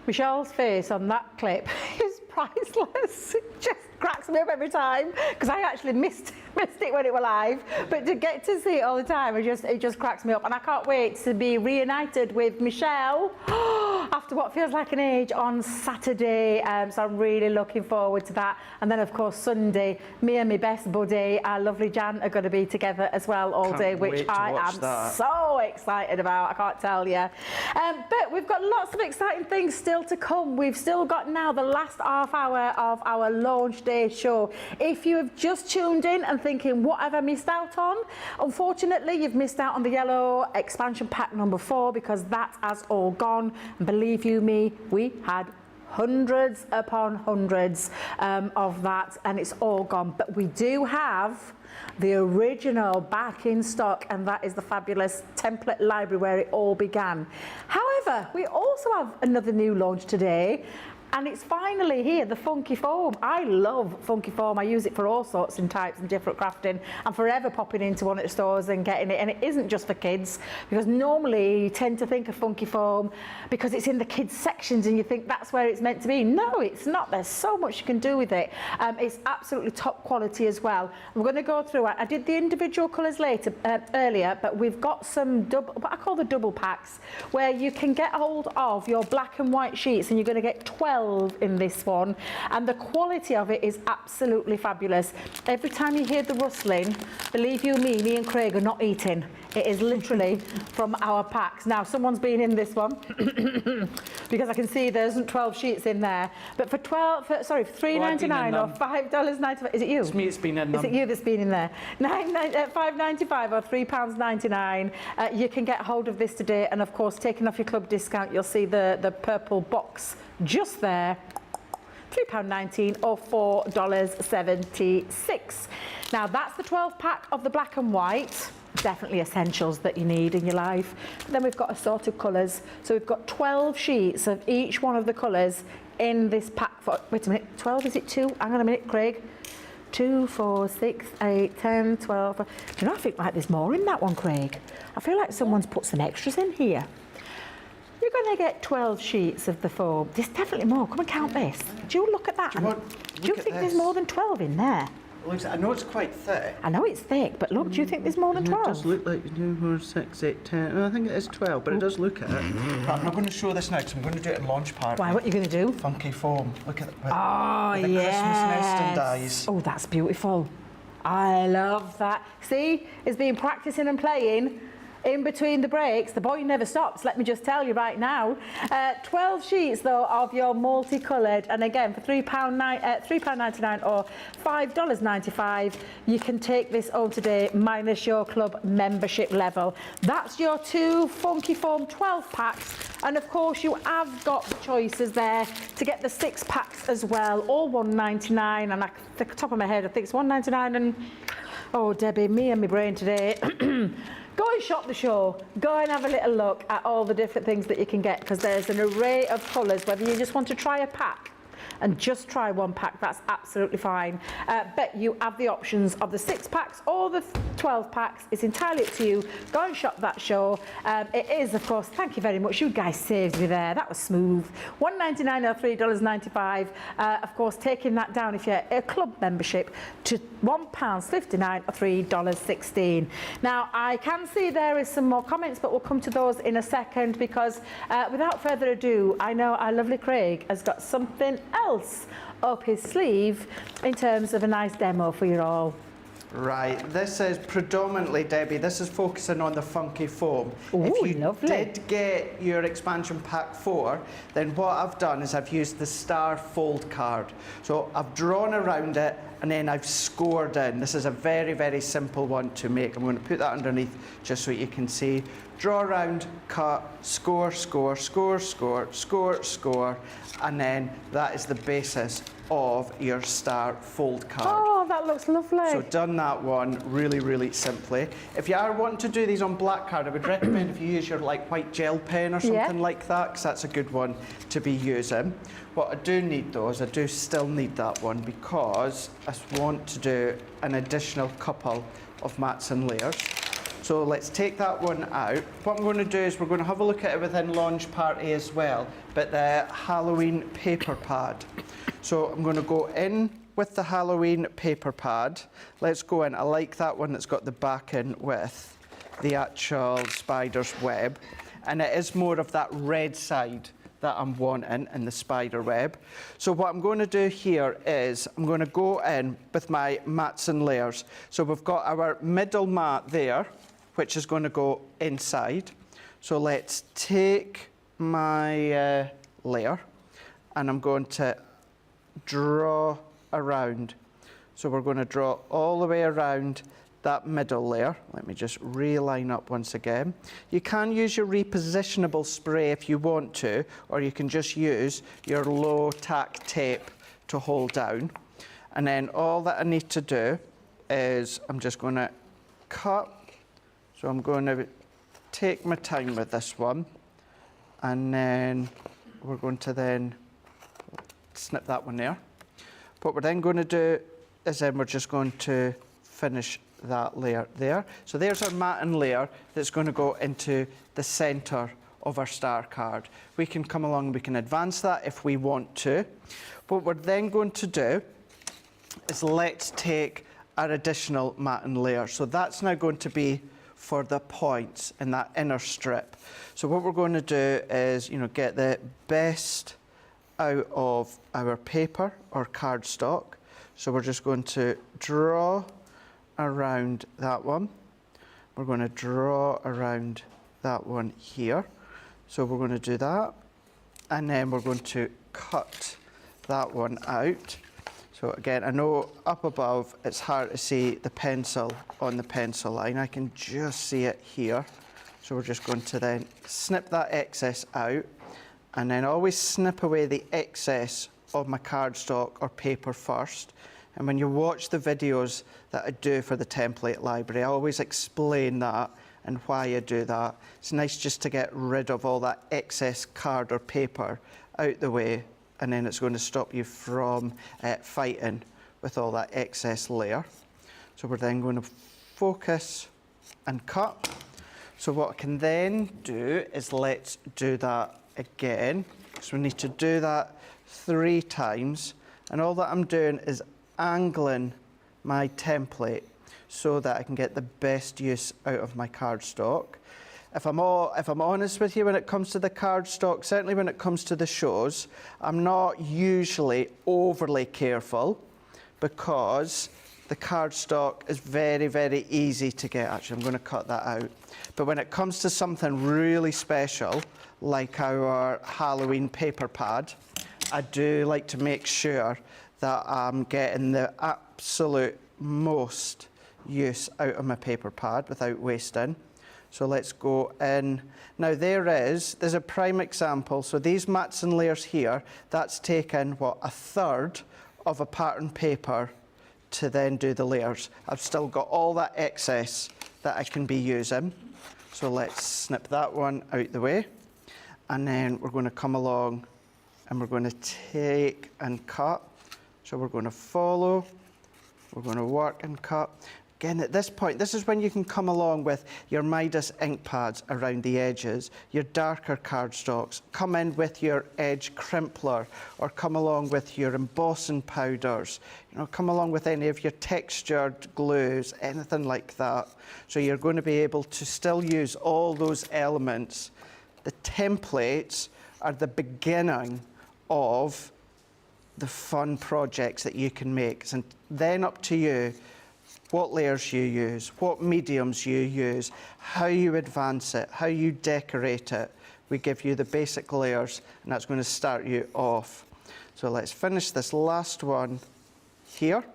Michelle's face on that clip is priceless. It just cracks me up every time because I actually missed it when it was live, but to get to see it all the time, it just cracks me up, and I can't wait to be reunited with Michelle after what feels like an age on Saturday. So I'm really looking forward to that. And then of course Sunday, me and my best buddy, our lovely Jan, are going to be together as well all day, which I am so excited about. I can't tell you. But we've got lots of exciting things still to come. We've still got now the last half hour of our launch day show. If you have just tuned in and thinking, what have I missed out on? Unfortunately, you've missed out on the yellow expansion pack number 4 because that has all gone. And believe you me, we had hundreds upon hundreds of that, and it's all gone. But we do have the original back in stock, and that is the fabulous template library where it all began. However, we also have another new launch today, and it's finally here, the funky foam. I love funky foam. I use it for all sorts and types and different crafting. I'm forever popping into one of the stores and getting it. And it isn't just for kids, because normally you tend to think of funky foam because it's in the kids sections and you think that's where it's meant to be. No, it's not. There's so much you can do with it. It's absolutely top quality as well. We're going to go through it. I did the individual colours earlier, but we've got some what I call the double packs, where you can get hold of your black and white sheets, and you're going to get 12 in this one, and the quality of it is absolutely fabulous. Every time you hear the rustling, believe you me and Craig are not eating. It is literally from our packs. Now someone's been in this one because I can see there's 12 sheets in there, but for $3.99 or $5.95. Is it you? It's me, it's been in them. Is it you that's been in there? $5.95 or £3.99. You can get hold of this today, and of course, taking off your club discount, you'll see the purple box just there. £3.19 or $4.76. Now that's the 12 pack of the black and white. Definitely essentials that you need in your life. Then we've got assorted colours. So we've got 12 sheets of each one of the colours in this pack. Wait a minute, 12, is it 2? Hang on a minute, Craig. 2, 4, 6, 8, 10, 12. Do you know, I think like there's more in that one, Craig. I feel like someone's put some extras in here. You're going to get 12 sheets of the foam. There's definitely more. Come and count this. Do you look at that? Do you think there's more than 12 in there? I know it's quite thick. I know it's thick, but look, do you think there's more than 12? It does look like 2, 4, 6, 8, 10. I think it is 12, but it does look at it. I'm not going to show this now because I'm going to do it in launch party. Why, what are you going to do? Funky foam. Look at it. Oh, with the Christmas nest and dies. Oh, that's beautiful. I love that. See, it's been practicing and playing in between the breaks. The boy never stops, let me just tell you right now. 12 sheets though of your multicoloured, and again for £3.99 or $5.95 you can take this home today minus your club membership level. That's your 2 Funky Foam 12 packs, and of course you have got the choices there to get the 6 packs as well, all £1.99, and at the top of my head I think it's £1.99, and oh Debbie, me and my brain today. Go and shop the show. Go and have a little look at all the different things that you can get, because there's an array of colours. Whether you just want to try a pack and just try 1 pack, that's absolutely fine. But you have the options of the 6 packs or the 12 packs. It's entirely up to you. Go and shop that show. It is, of course, thank you very much. You guys saved me there. That was smooth. $1.99 or $3.95. Of course, taking that down if you're a club membership to £1.59 or $3.16. Now, I can see there is some more comments, but we'll come to those in a second, because without further ado, I know our lovely Craig has got something else up his sleeve in terms of a nice demo for you all. Right, this is predominantly, Debbie, this is focusing on the Funky Foam. Ooh, if you lovely. did get your expansion pack 4, then what I've done is I've used the star fold card. So I've drawn around it and then I've scored in. This is a very, very simple one to make. I'm going to put that underneath just so you can see. Draw around, cut, score, score, score, score, score, score, and then that is the basis of your star fold card. Oh, that looks lovely. So done that one really, really simply. If you are wanting to do these on black card, I would recommend if you use your like white gel pen or something like that, because that's a good one to be using. What I do need though is I do still need that one, because I want to do an additional couple of mats and layers. So let's take that one out. What I'm going to do is we're going to have a look at it within Launch Party as well, but the Halloween paper pad. So I'm going to go in with the Halloween paper pad. Let's go in. I like that one that's got the backing with the actual spider's web. And it is more of that red side that I'm wanting in the spider web. So what I'm going to do here is I'm going to go in with my mats and layers. So we've got our middle mat there, which is going to go inside. So let's take my layer and I'm going to draw around. So we're going to draw all the way around that middle layer. Let me just reline up once again. You can use your repositionable spray if you want to, or you can just use your low tack tape to hold down. And then all that I need to do is I'm just going to cut. So I'm going to take my time with this one, and then we're going to then snip that one there. What we're then going to do is then we're just going to finish that layer there. So there's our mat and layer that's going to go into the centre of our star card. We can come along and we can advance that if we want to. What we're then going to do is let's take our additional mat and layer. So that's now going to be for the points in that inner strip. So what we're going to do is, get the best out of our paper or cardstock. So we're just going to draw around that one. We're going to draw around that one here. So we're going to do that. And then we're going to cut that one out. So again, I know up above it's hard to see the pencil on the pencil line. I can just see it here. So we're just going to then snip that excess out, and then always snip away the excess of my cardstock or paper first. And when you watch the videos that I do for the template library, I always explain that and why I do that. It's nice just to get rid of all that excess card or paper out the way, and then it's going to stop you from fighting with all that excess layer. So we're then going to focus and cut. So what I can then do is let's do that again. So we need to do that 3 times, and all that I'm doing is angling my template so that I can get the best use out of my cardstock. If I'm honest with you, when it comes to the cardstock, certainly when it comes to the shows, I'm not usually overly careful, because the cardstock is very, very easy to get. Actually, I'm going to cut that out. But when it comes to something really special, like our Halloween paper pad, I do like to make sure that I'm getting the absolute most use out of my paper pad without wasting. So let's go in. Now there's a prime example. So these mats and layers here, that's taken, what, a third of a pattern paper to then do the layers. I've still got all that excess that I can be using. So let's snip that one out the way. And then we're going to come along and we're going to take and cut. So we're going to follow, we're going to work and cut. Again, at this point, this is when you can come along with your Midas ink pads around the edges, your darker cardstocks, come in with your edge crimpler, or come along with your embossing powders, you know, come along with any of your textured glues, anything like that. So you're going to be able to still use all those elements. The templates are the beginning of the fun projects that you can make. And then up to you, what layers you use, what mediums you use, how you advance it, how you decorate it. We give you the basic layers, and that's going to start you off. So let's finish this last one here.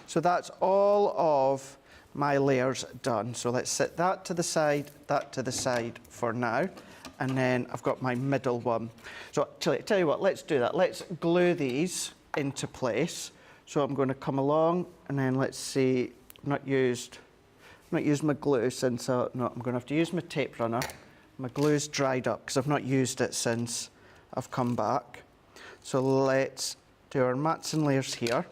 So that's all of my layers done. So let's set that to the side for now. And then I've got my middle one. So tell you what, let's do that. Let's glue these into place. So I'm going to come along, and then let's see. I've not used my glue since, no, I'm going to have to use my tape runner. My glue's dried up because I've not used it since I've come back. So let's do our mats and layers here.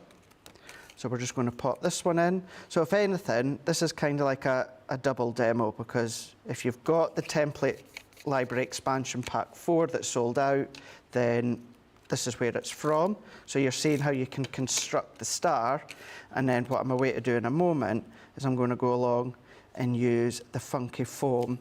So we're just going to pop this one in. So if anything, this is kind of like a double demo, because if you've got the template library expansion pack 4 that's sold out, then this is where it's from. So you're seeing how you can construct the star, and then what I'm away to do in a moment is I'm going to go along and use the funky foam.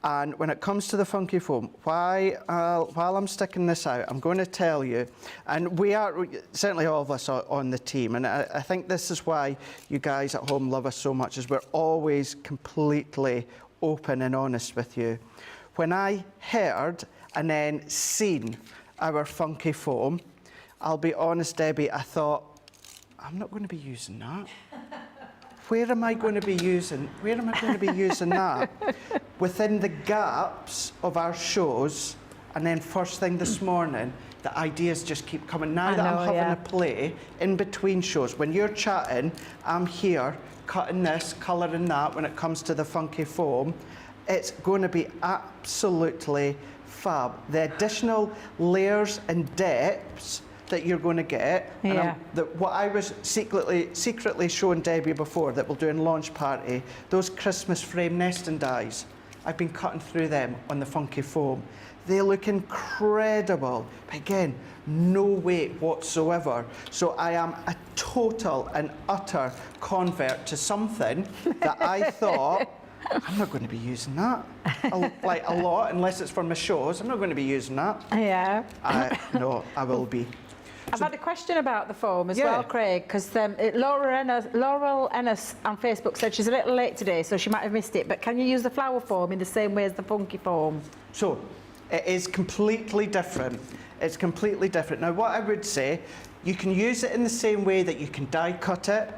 And when it comes to the funky foam, while I'm sticking this out, I'm going to tell you, and we are, certainly all of us are on the team, and I think this is why you guys at home love us so much, is we're always completely open and honest with you. When I heard and then seen our funky foam, I'll be honest, Debbie, I thought, I'm not going to be using that. Where am I going to be using that? Within the gaps of our shows, and then first thing this morning, the ideas just keep coming. Now that I'm having a play in between shows, when you're chatting, I'm here cutting this, colouring that. When it comes to the funky foam, it's going to be absolutely fab. The additional layers and depths that you're going to get, and what I was secretly showing Debbie before that we'll do in launch party, those Christmas frame nesting dies, I've been cutting through them on the funky foam. They look incredible. Again, no weight whatsoever. So I am a total and utter convert to something that I thought, I'm not going to be using that like a lot, unless it's for my shows. I'm not going to be using that. Yeah. No, I will be. I've had a question about the foam as well, Craig, because Laurel Ennis on Facebook said she's a little late today, so she might have missed it, but can you use the flower foam in the same way as the funky foam? So, it is completely different. It's completely different. Now, what I would say, you can use it in the same way that you can die cut it,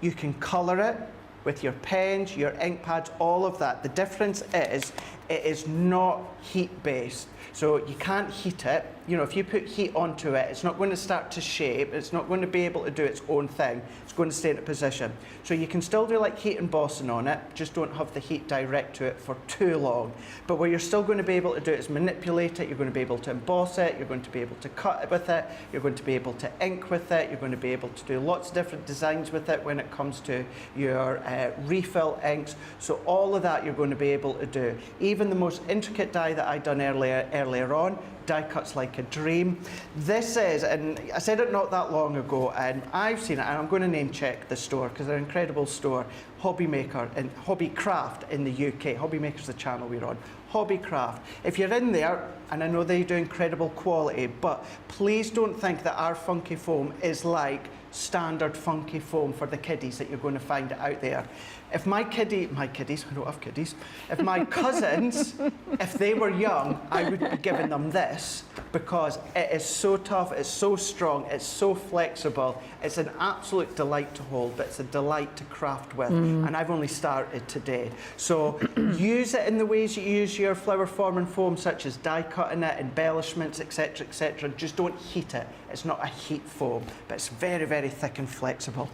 you can colour it with your pens, your ink pads, all of that. The difference is, it is not heat-based. So you can't heat it. You know, if you put heat onto it, it's not going to start to shape. It's not going to be able to do its own thing. It's going to stay in a position. So you can still do like heat embossing on it, just don't have the heat direct to it for too long. But what you're still going to be able to do is manipulate it. You're going to be able to emboss it. You're going to be able to cut it with it. You're going to be able to ink with it. You're going to be able to do lots of different designs with it when it comes to your refill inks. So all of that you're going to be able to do. Even the most intricate die that I done earlier on, Die Cuts Like a Dream. This is, and I said it not that long ago, and I've seen it, and I'm going to name check the store because they're an incredible store, Hobbymaker and Hobbycraft in the UK. Hobbymaker's the channel we're on. Hobbycraft. If you're in there, and I know they do incredible quality, but please don't think that our funky foam is like standard funky foam for the kiddies that you're going to find out there. If my kiddies, I don't have kiddies, if my cousins, if they were young, I would be giving them this because it is so tough, it's so strong, it's so flexible, it's an absolute delight to hold, but it's a delight to craft with, and I've only started today. So use it in the ways you use your flower forming foam, such as die cutting it, embellishments, etc., etc. Just don't heat it. It's not a heat foam, but it's very, very thick and flexible.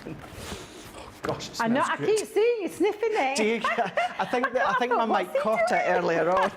Gosh, it I know, smells I good. keep seeing you sniffing it. Do you, I think my mic caught it earlier on.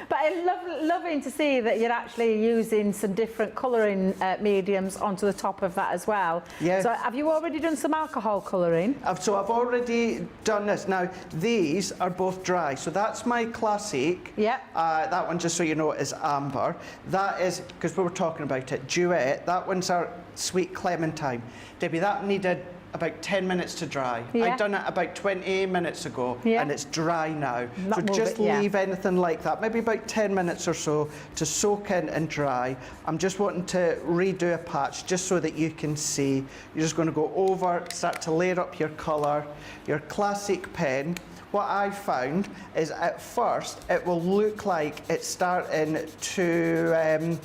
But I'm loving to see that you're actually using some different colouring mediums onto the top of that as well. Yes. So have you already done some alcohol colouring? So I've already done this. Now, these are both dry. So that's my classic. Yep. That one, just so you know, is amber. That is, because we were talking about it, duet. That one's our sweet clementine. Debbie, that needed about 10 minutes to dry. Yeah. I'd done it about 20 minutes ago, Yeah. and it's dry now. Not So move just it, yeah. leave anything like that, maybe about 10 minutes or so to soak in and dry. I'm just wanting to redo a patch just so that you can see. You're just going to go over, start to layer up your colour, your classic pen. What I found is at first it will look like it's starting to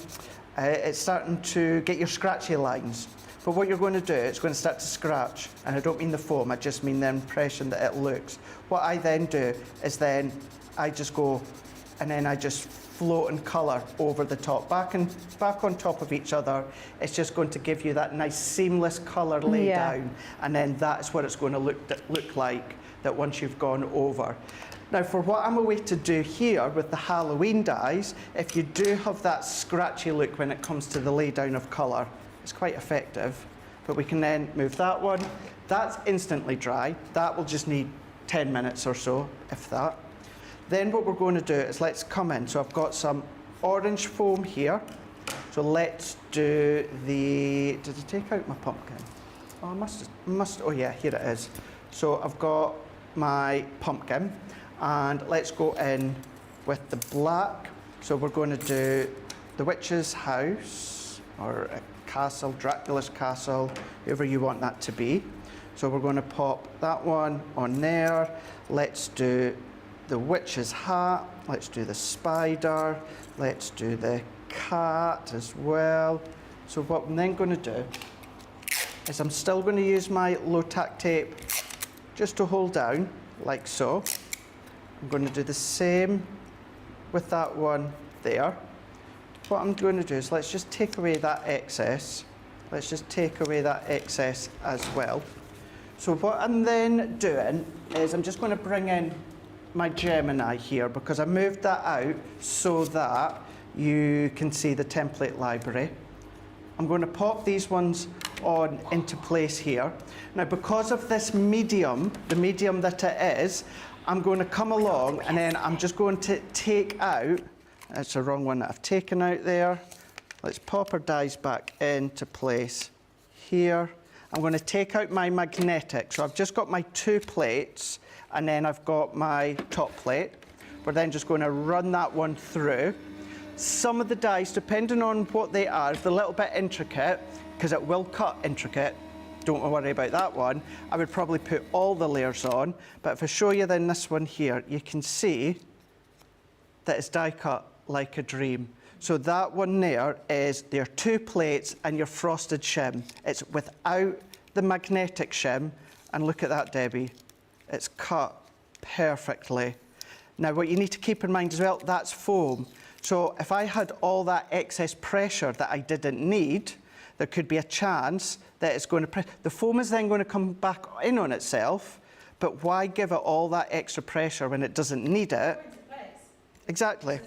get your scratchy lines. But what you're going to do, it's going to start to scratch. And I don't mean the foam, I just mean the impression that it looks. What I then do is then I just go and then I just float and colour over the top, back on top of each other. It's just going to give you that nice seamless colour lay down. And then that's what it's going to look like that once you've gone over. Now, for what I'm away to do here with the Halloween dies, if you do have that scratchy look when it comes to the lay down of colour, it's quite effective, but we can then move that one. That's instantly dry. That will just need 10 minutes or so, if that. Then what we're going to do is let's come in. So I've got some orange foam here. So let's do the, did I take out my pumpkin? Oh, I must, oh yeah, here it is. So I've got my pumpkin, and let's go in with the black. So we're going to do the witch's house, or a castle, Dracula's castle, whoever you want that to be. So we're going to pop that one on there. Let's do the witch's hat. Let's do the spider. Let's do the cat as well. So what I'm then going to do is I'm still going to use my low tack tape just to hold down, like so. I'm going to do the same with that one there. What I'm going to do is let's just take away that excess. Let's just take away that excess as well. So what I'm then doing is I'm just going to bring in my Gemini here because I moved that out so that you can see the template library. I'm going to pop these ones on into place here. Now, because of this medium, the medium that it is, I'm going to come along and then I'm just going to take out, that's the wrong one that I've taken out there. Let's pop our dies back into place here. I'm going to take out my magnetic. So I've just got my 2 plates and then I've got my top plate. We're then just going to run that one through. Some of the dies, depending on what they are, if they're a little bit intricate, because it will cut intricate, don't worry about that one, I would probably put all the layers on. But if I show you then this one here, you can see that it's die cut like a dream. So that one there is their 2 plates and your frosted shim. It's without the magnetic shim. And look at that, Debbie. It's cut perfectly. Now, what you need to keep in mind as well, that's foam. So if I had all that excess pressure that I didn't need, there could be a chance that it's going to, the foam is then going to come back in on itself, but why give it all that extra pressure when it doesn't need it? Exactly.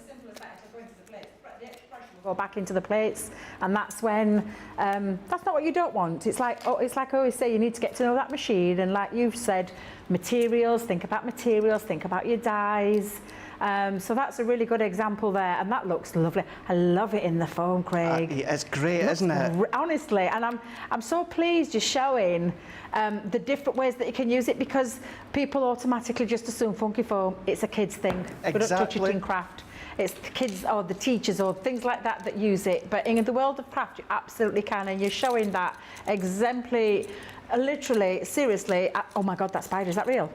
Go back into the plates, and that's when that's not what you don't want. It's like I always say, you need to get to know that machine, and like you've said, materials. Think about materials. Think about your dyes. So that's a really good example there, and that looks lovely. I love it in the foam, Craig. It's great, isn't it? Honestly, and I'm so pleased you're showing the different ways that you can use it, because people automatically just assume funky foam, it's a kid's thing. We don't touch it in craft. It's the kids or the teachers or things like that that use it. But in the world of craft, you absolutely can, and you're showing that exemplary, literally, seriously. Oh my God, that spider, is that real?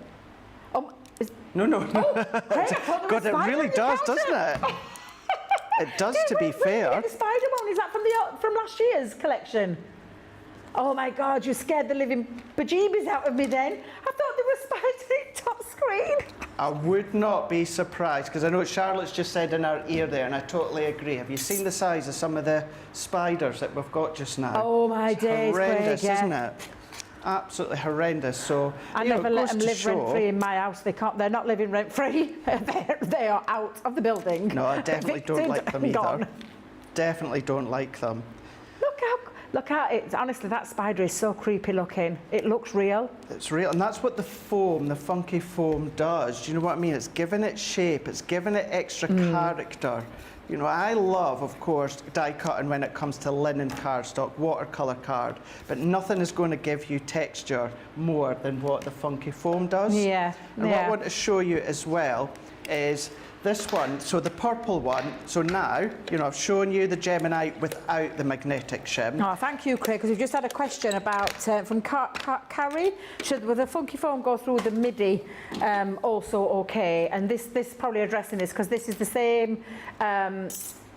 Oh, No. Craig, God, it really does, doesn't it? It does, to be fair. The spider one, is that from last year's collection? Oh my God, you scared the living bejeebies out of me then. I thought there was spiders in top screen. I would not be surprised, because I know what Charlotte's just said in our ear there, and I totally agree. Have you seen the size of some of the spiders that we've got just now? Oh my days, horrendous, Craig, isn't it? Absolutely horrendous. So I never let them live rent-free in my house. They can't. They're not living rent-free. They are out of the building. No, I definitely don't like them either. Gone. Definitely don't like them. Look how it. Honestly, that spider is so creepy looking. It looks real. It's real, and that's what the foam, the funky foam, does. Do you know what I mean? It's given it shape. It's given it extra character. You know, I love, of course, die cutting when it comes to linen cardstock, watercolour card, but nothing is going to give you texture more than what the funky foam does. Yeah. And what I want to show you as well is this one, so the purple one. So now, you know, I've shown you the Gemini without the magnetic shim. Oh, thank you, Craig, because we've just had a question about from Carrie. Should the funky foam go through the MIDI also okay? And this probably addressing this, because this is the same.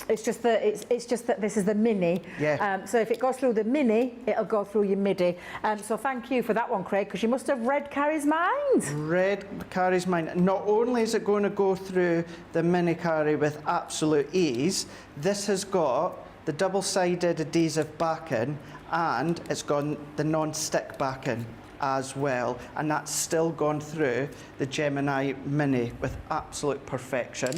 It's just that this is the mini. Yeah. So if it goes through the mini, it'll go through your MIDI. So thank you for that one, Craig, because you must have read Carrie's mind. Read Carrie's mind. Not only is it going to go through the mini Carrie with absolute ease, this has got the double-sided adhesive backing, and it's got the non-stick backing as well, and that's still gone through the Gemini Mini with absolute perfection.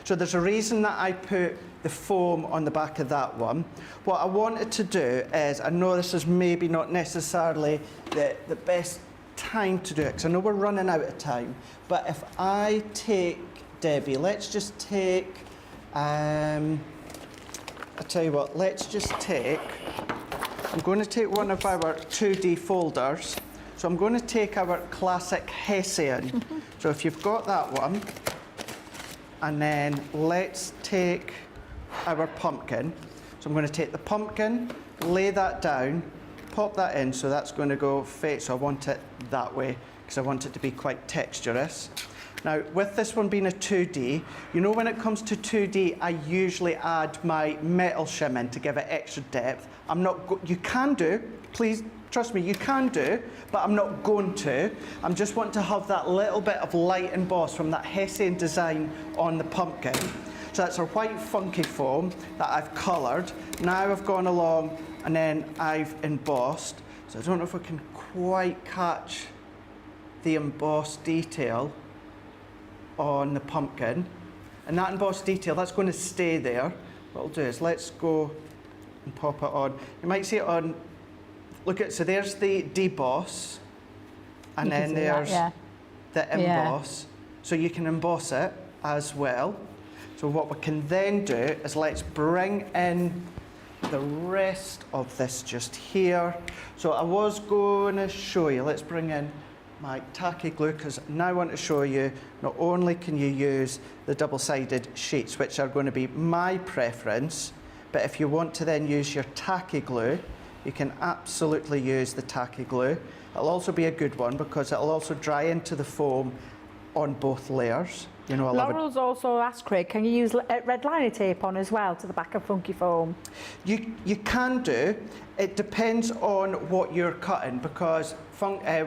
So there's a reason that I put the foam on the back of that one. What I wanted to do is, I know this is maybe not necessarily the best time to do it, because I know we're running out of time, but if I take, Debbie, let's just take, I'll tell you what, let's just take, I'm going to take one of our 2D folders. So I'm going to take our classic Hessian. So if you've got that one, and then let's take our pumpkin. So I'm going to take the pumpkin, lay that down, pop that in, so that's going to go fade. So I want it that way, because I want it to be quite texturous. Now, with this one being a 2D, you know, when it comes to 2D, I usually add my metal shim in to give it extra depth. I'm not, you can do, please trust me, you can do, but I'm not going to. I'm just wanting to have that little bit of light emboss from that Hessian design on the pumpkin. So that's a white funky foam that I've coloured. Now I've gone along and then I've embossed. So I don't know if I can quite catch the embossed detail on the pumpkin. And that embossed detail, that's going to stay there. What I'll do is let's go and pop it on. You might see it on, look at, so there's the deboss, and then there's the emboss. So you can emboss it as well. So what we can then do is let's bring in the rest of this just here. So I was going to show you, let's bring in my tacky glue, because now I want to show you not only can you use the double-sided sheets, which are going to be my preference, but if you want to then use your tacky glue, you can absolutely use the tacky glue. It'll also be a good one because it'll also dry into the foam on both layers. You know, Laurel's also asked, Craig, can you use red liner tape on as well to the back of funky foam? You can do. It depends on what you're cutting, because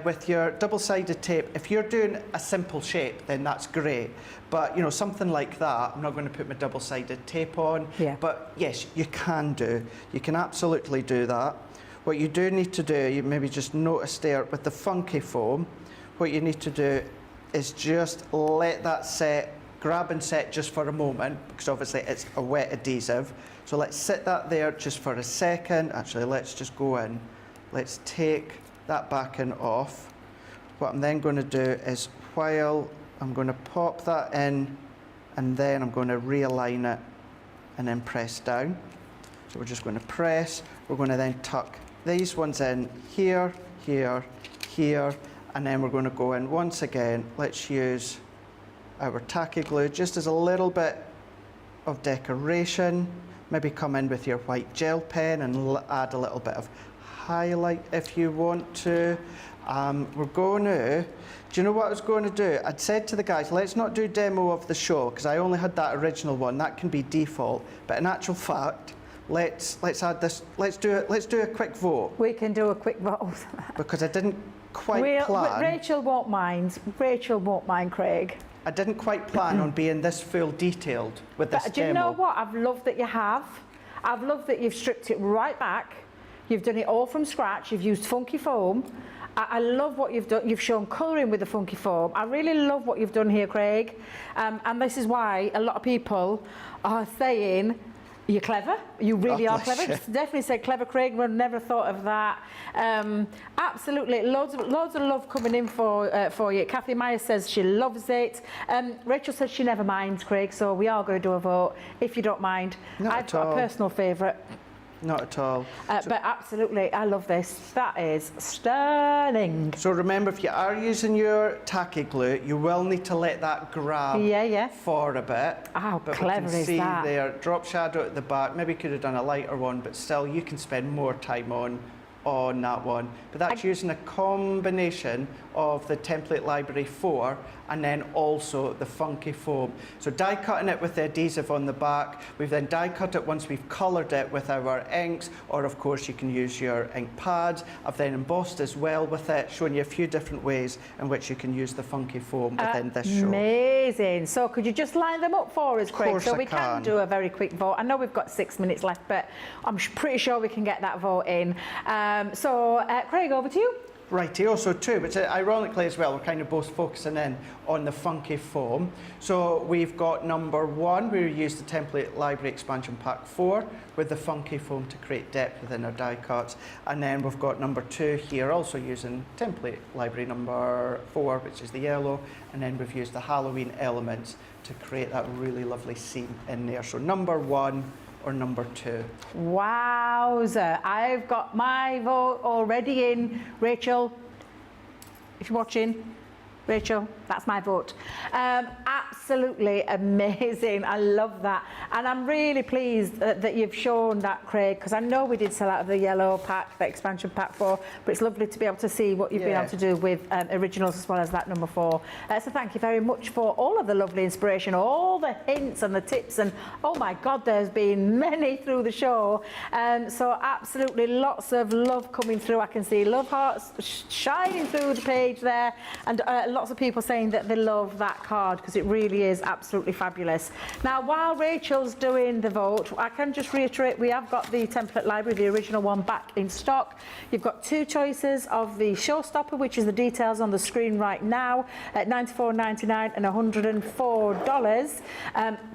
with your double-sided tape, if you're doing a simple shape, then that's great. But you know, something like that, I'm not going to put my double-sided tape on. Yeah. But yes, you can do. You can absolutely do that. What you do need to do, you maybe just notice there with the funky foam, what you need to do is just let that set, grab and set just for a moment, because obviously it's a wet adhesive. So let's sit that there just for a second. Actually, let's just go in. Let's take that backing off. What I'm then going to do is, while I'm going to pop that in and then I'm going to realign it and then press down. So we're just going to press, we're going to then tuck these ones in here, here, here, and then we're going to go in once again. Let's use our tacky glue just as a little bit of decoration. Maybe come in with your white gel pen and add a little bit of highlight if you want to. We're going to, do you know what I was going to do? I'd said to the guys, let's not do demo of the show because I only had that original one. That can be default. But in actual fact, let's add this. Let's do a quick vote. We can do a quick vote. Because I didn't quite plan. Rachel won't mind. Rachel won't mind, Craig. I didn't quite plan on being this full detailed with this But demo. do you know what? I've loved that you have. I've loved that you've stripped it right back. You've done it all from scratch. You've used funky foam. I love what you've done. You've shown colouring with the funky foam. I really love what you've done here, Craig. And this is why a lot of people are saying, you're clever. You really are clever. You. Definitely said clever, Craig. We've never thought of that. Absolutely, loads of love coming in for you. Kathy Meyer says she loves it. Rachel says she never minds, Craig. So we are going to do a vote if you don't mind. I've got a personal favourite. Not at all. But absolutely, I love this. That is stunning. So remember, if you are using your tacky glue, you will need to let that grab for a bit. How but clever we can is see that? there, drop shadow at the back. Maybe could have done a lighter one, but still you can spend more time on that one. But that's using a combination of the Template Library 4 and then also the funky foam. So die cutting it with the adhesive on the back. We've then die cut it once we've coloured it with our inks, or of course you can use your ink pads. I've then embossed as well with it, showing you a few different ways in which you can use the funky foam within this show. Amazing. So could you just line them up for us, Craig? So we can do a very quick vote. I know we've got 6 minutes left, but I'm pretty sure we can get that vote in. Craig, over to you. Rightio, so too, which ironically as well, we're kind of both focusing in on the funky foam. So we've got number 1, we used the Template Library Expansion Pack 4 with the funky foam to create depth within our die cuts. And then we've got number 2 here, also using Template Library number 4, which is the yellow. And then we've used the Halloween elements to create that really lovely scene in there. So number 1 or number 2. Wowza, I've got my vote already in. Rachel, if you're watching, Rachel, that's my vote. Absolutely amazing. I love that. And I'm really pleased that you've shown that, Craig, because I know we did sell out of the yellow pack, the expansion pack 4, but it's lovely to be able to see what you've been able to do with originals as well as that number 4. So thank you very much for all of the lovely inspiration, all the hints and the tips, and oh my God, there's been many through the show. So absolutely lots of love coming through. I can see love hearts shining through the page there, and lots of people saying that they love that card because it really is absolutely fabulous. Now, while Rachel's doing the vote, I can just reiterate we have got the Template Library, the original one, back in stock. You've got 2 choices of the Showstopper, which is the details on the screen right now, at $94.99 and $104,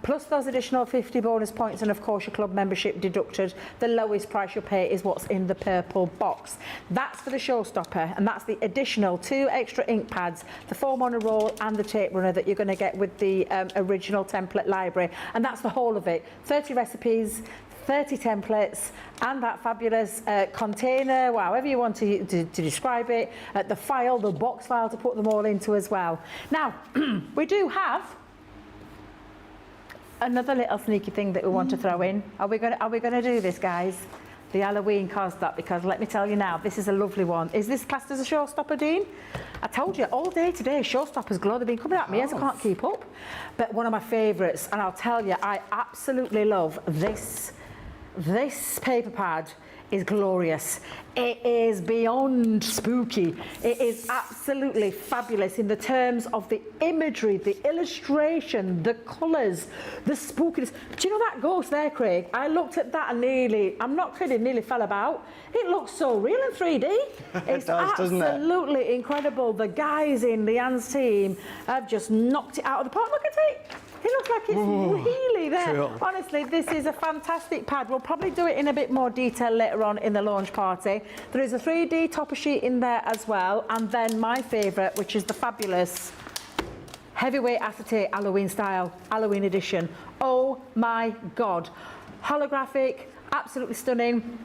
plus those additional 50 bonus points, and of course your club membership deducted. The lowest price you'll pay is what's in the purple box. That's for the Showstopper, and that's the additional 2 extra ink pads, the foam on a roll and the tape runner that you're going to get with the original Template Library. And that's the whole of it. 30 recipes, 30 templates, and that fabulous container, however you want to describe it, the file, the box file to put them all into as well. Now, we do have another little sneaky thing that we want to throw in. Are we going to do this, guys? The Halloween card stop, because let me tell you now, this is a lovely one. Is this classed as a Showstopper, Dean? I told you all day today, Showstoppers glow. They've been coming at me as I can't keep up. But one of my favourites, and I'll tell you, I absolutely love this. This paper pad is glorious. It is beyond spooky. It is absolutely fabulous in the terms of the imagery, the illustration, the colours, the spookiness. Do you know that ghost there, Craig? I looked at that and nearly, I'm not kidding, nearly fell about. It looks so real in 3D. It's absolutely incredible. The guys in the Anne's team have just knocked it out of the park. Look at it. It looks like it's really there. Cool. Honestly, this is a fantastic pad. We'll probably do it in a bit more detail later on in the launch party. There is a 3D topper sheet in there as well, and then my favourite, which is the fabulous Heavyweight acetate Halloween style, Halloween edition. Oh my God. Holographic, absolutely stunning.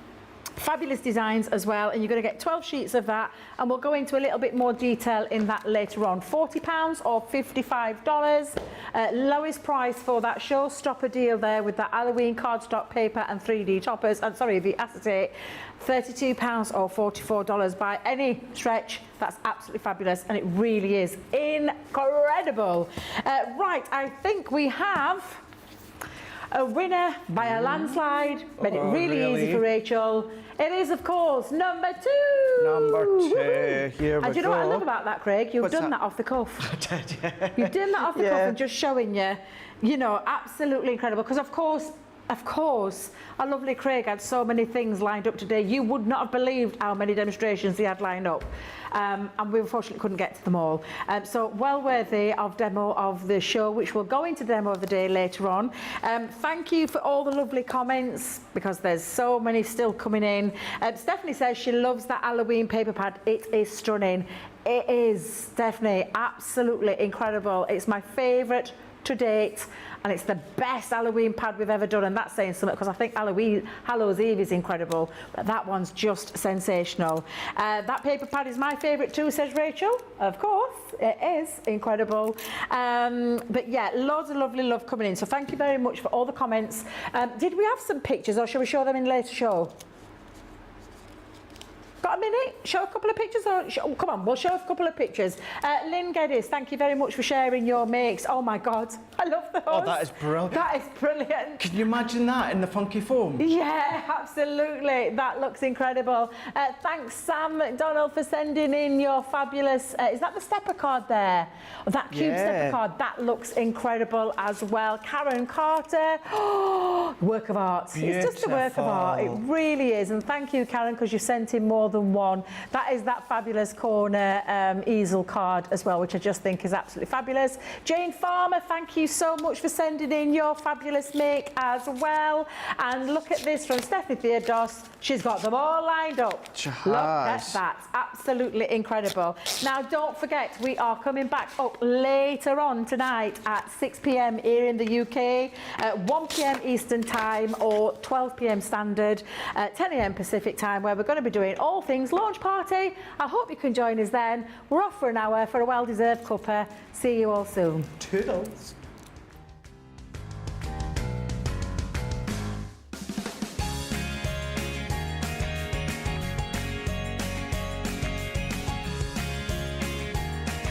Fabulous designs as well, and you're going to get 12 sheets of that, and we'll go into a little bit more detail in that later on. £40 or $55. Lowest price for that Showstopper deal there with that Halloween cardstock paper and 3D toppers, and sorry, the acetate, £32 or $44 by any stretch. That's absolutely fabulous, and it really is incredible. Right, I think we have a winner by a landslide. Made it really easy for Rachel. It is, of course, number 2. Number 2. Here we go. And do you know what I love about that, Craig? You've done that off the cuff. I did, yeah. You've done that off the cuff and just showing you know, absolutely incredible. Because of course, our lovely Craig had so many things lined up today. You would not have believed how many demonstrations he had lined up. And we unfortunately couldn't get to them all. So well worthy of demo of the show, which we'll go into demo of the day later on. Thank you for all the lovely comments, because there's so many still coming in. Stephanie says she loves that Halloween paper pad. It is stunning. It is, Stephanie, absolutely incredible. It's my favourite to date, and it's the best Halloween pad we've ever done, and that's saying something, because I think Hallows Eve is incredible, but that one's just sensational. That paper pad is my favourite too, says Rachel. Of course, it is incredible. But yeah, loads of lovely love coming in, so thank you very much for all the comments. Did we have some pictures, or shall we show them in later show? Got a minute? Show a couple of pictures? Or come on, we'll show a couple of pictures. Lynn Geddes, thank you very much for sharing your makes. Oh my God, I love those. Oh, that is brilliant. That is brilliant. Can you imagine that in the funky foam? Yeah, absolutely. That looks incredible. Thanks, Sam McDonald, for sending in your fabulous... is that the stepper card there? Oh, that cube stepper card. That looks incredible as well. Karen Carter. Oh, work of art. Beautiful. It's just a work of art. It really is. And thank you, Karen, because you sent in more than one. That is that fabulous corner easel card as well, which I just think is absolutely fabulous. Jane Farmer, thank you so much for sending in your fabulous make as well. And look at this from Stephanie Theodos. She's got them all lined up. Look at that. Absolutely incredible. Now, don't forget, we are coming back up later on tonight at 6 p.m. here in the UK, 1 p.m. Eastern Time or 12 p.m. Standard, 10 a.m. Pacific Time, where we're going to be doing all things launch party. I hope you can join us then. We're off for an hour for a well-deserved cuppa. See you all soon. Toodles.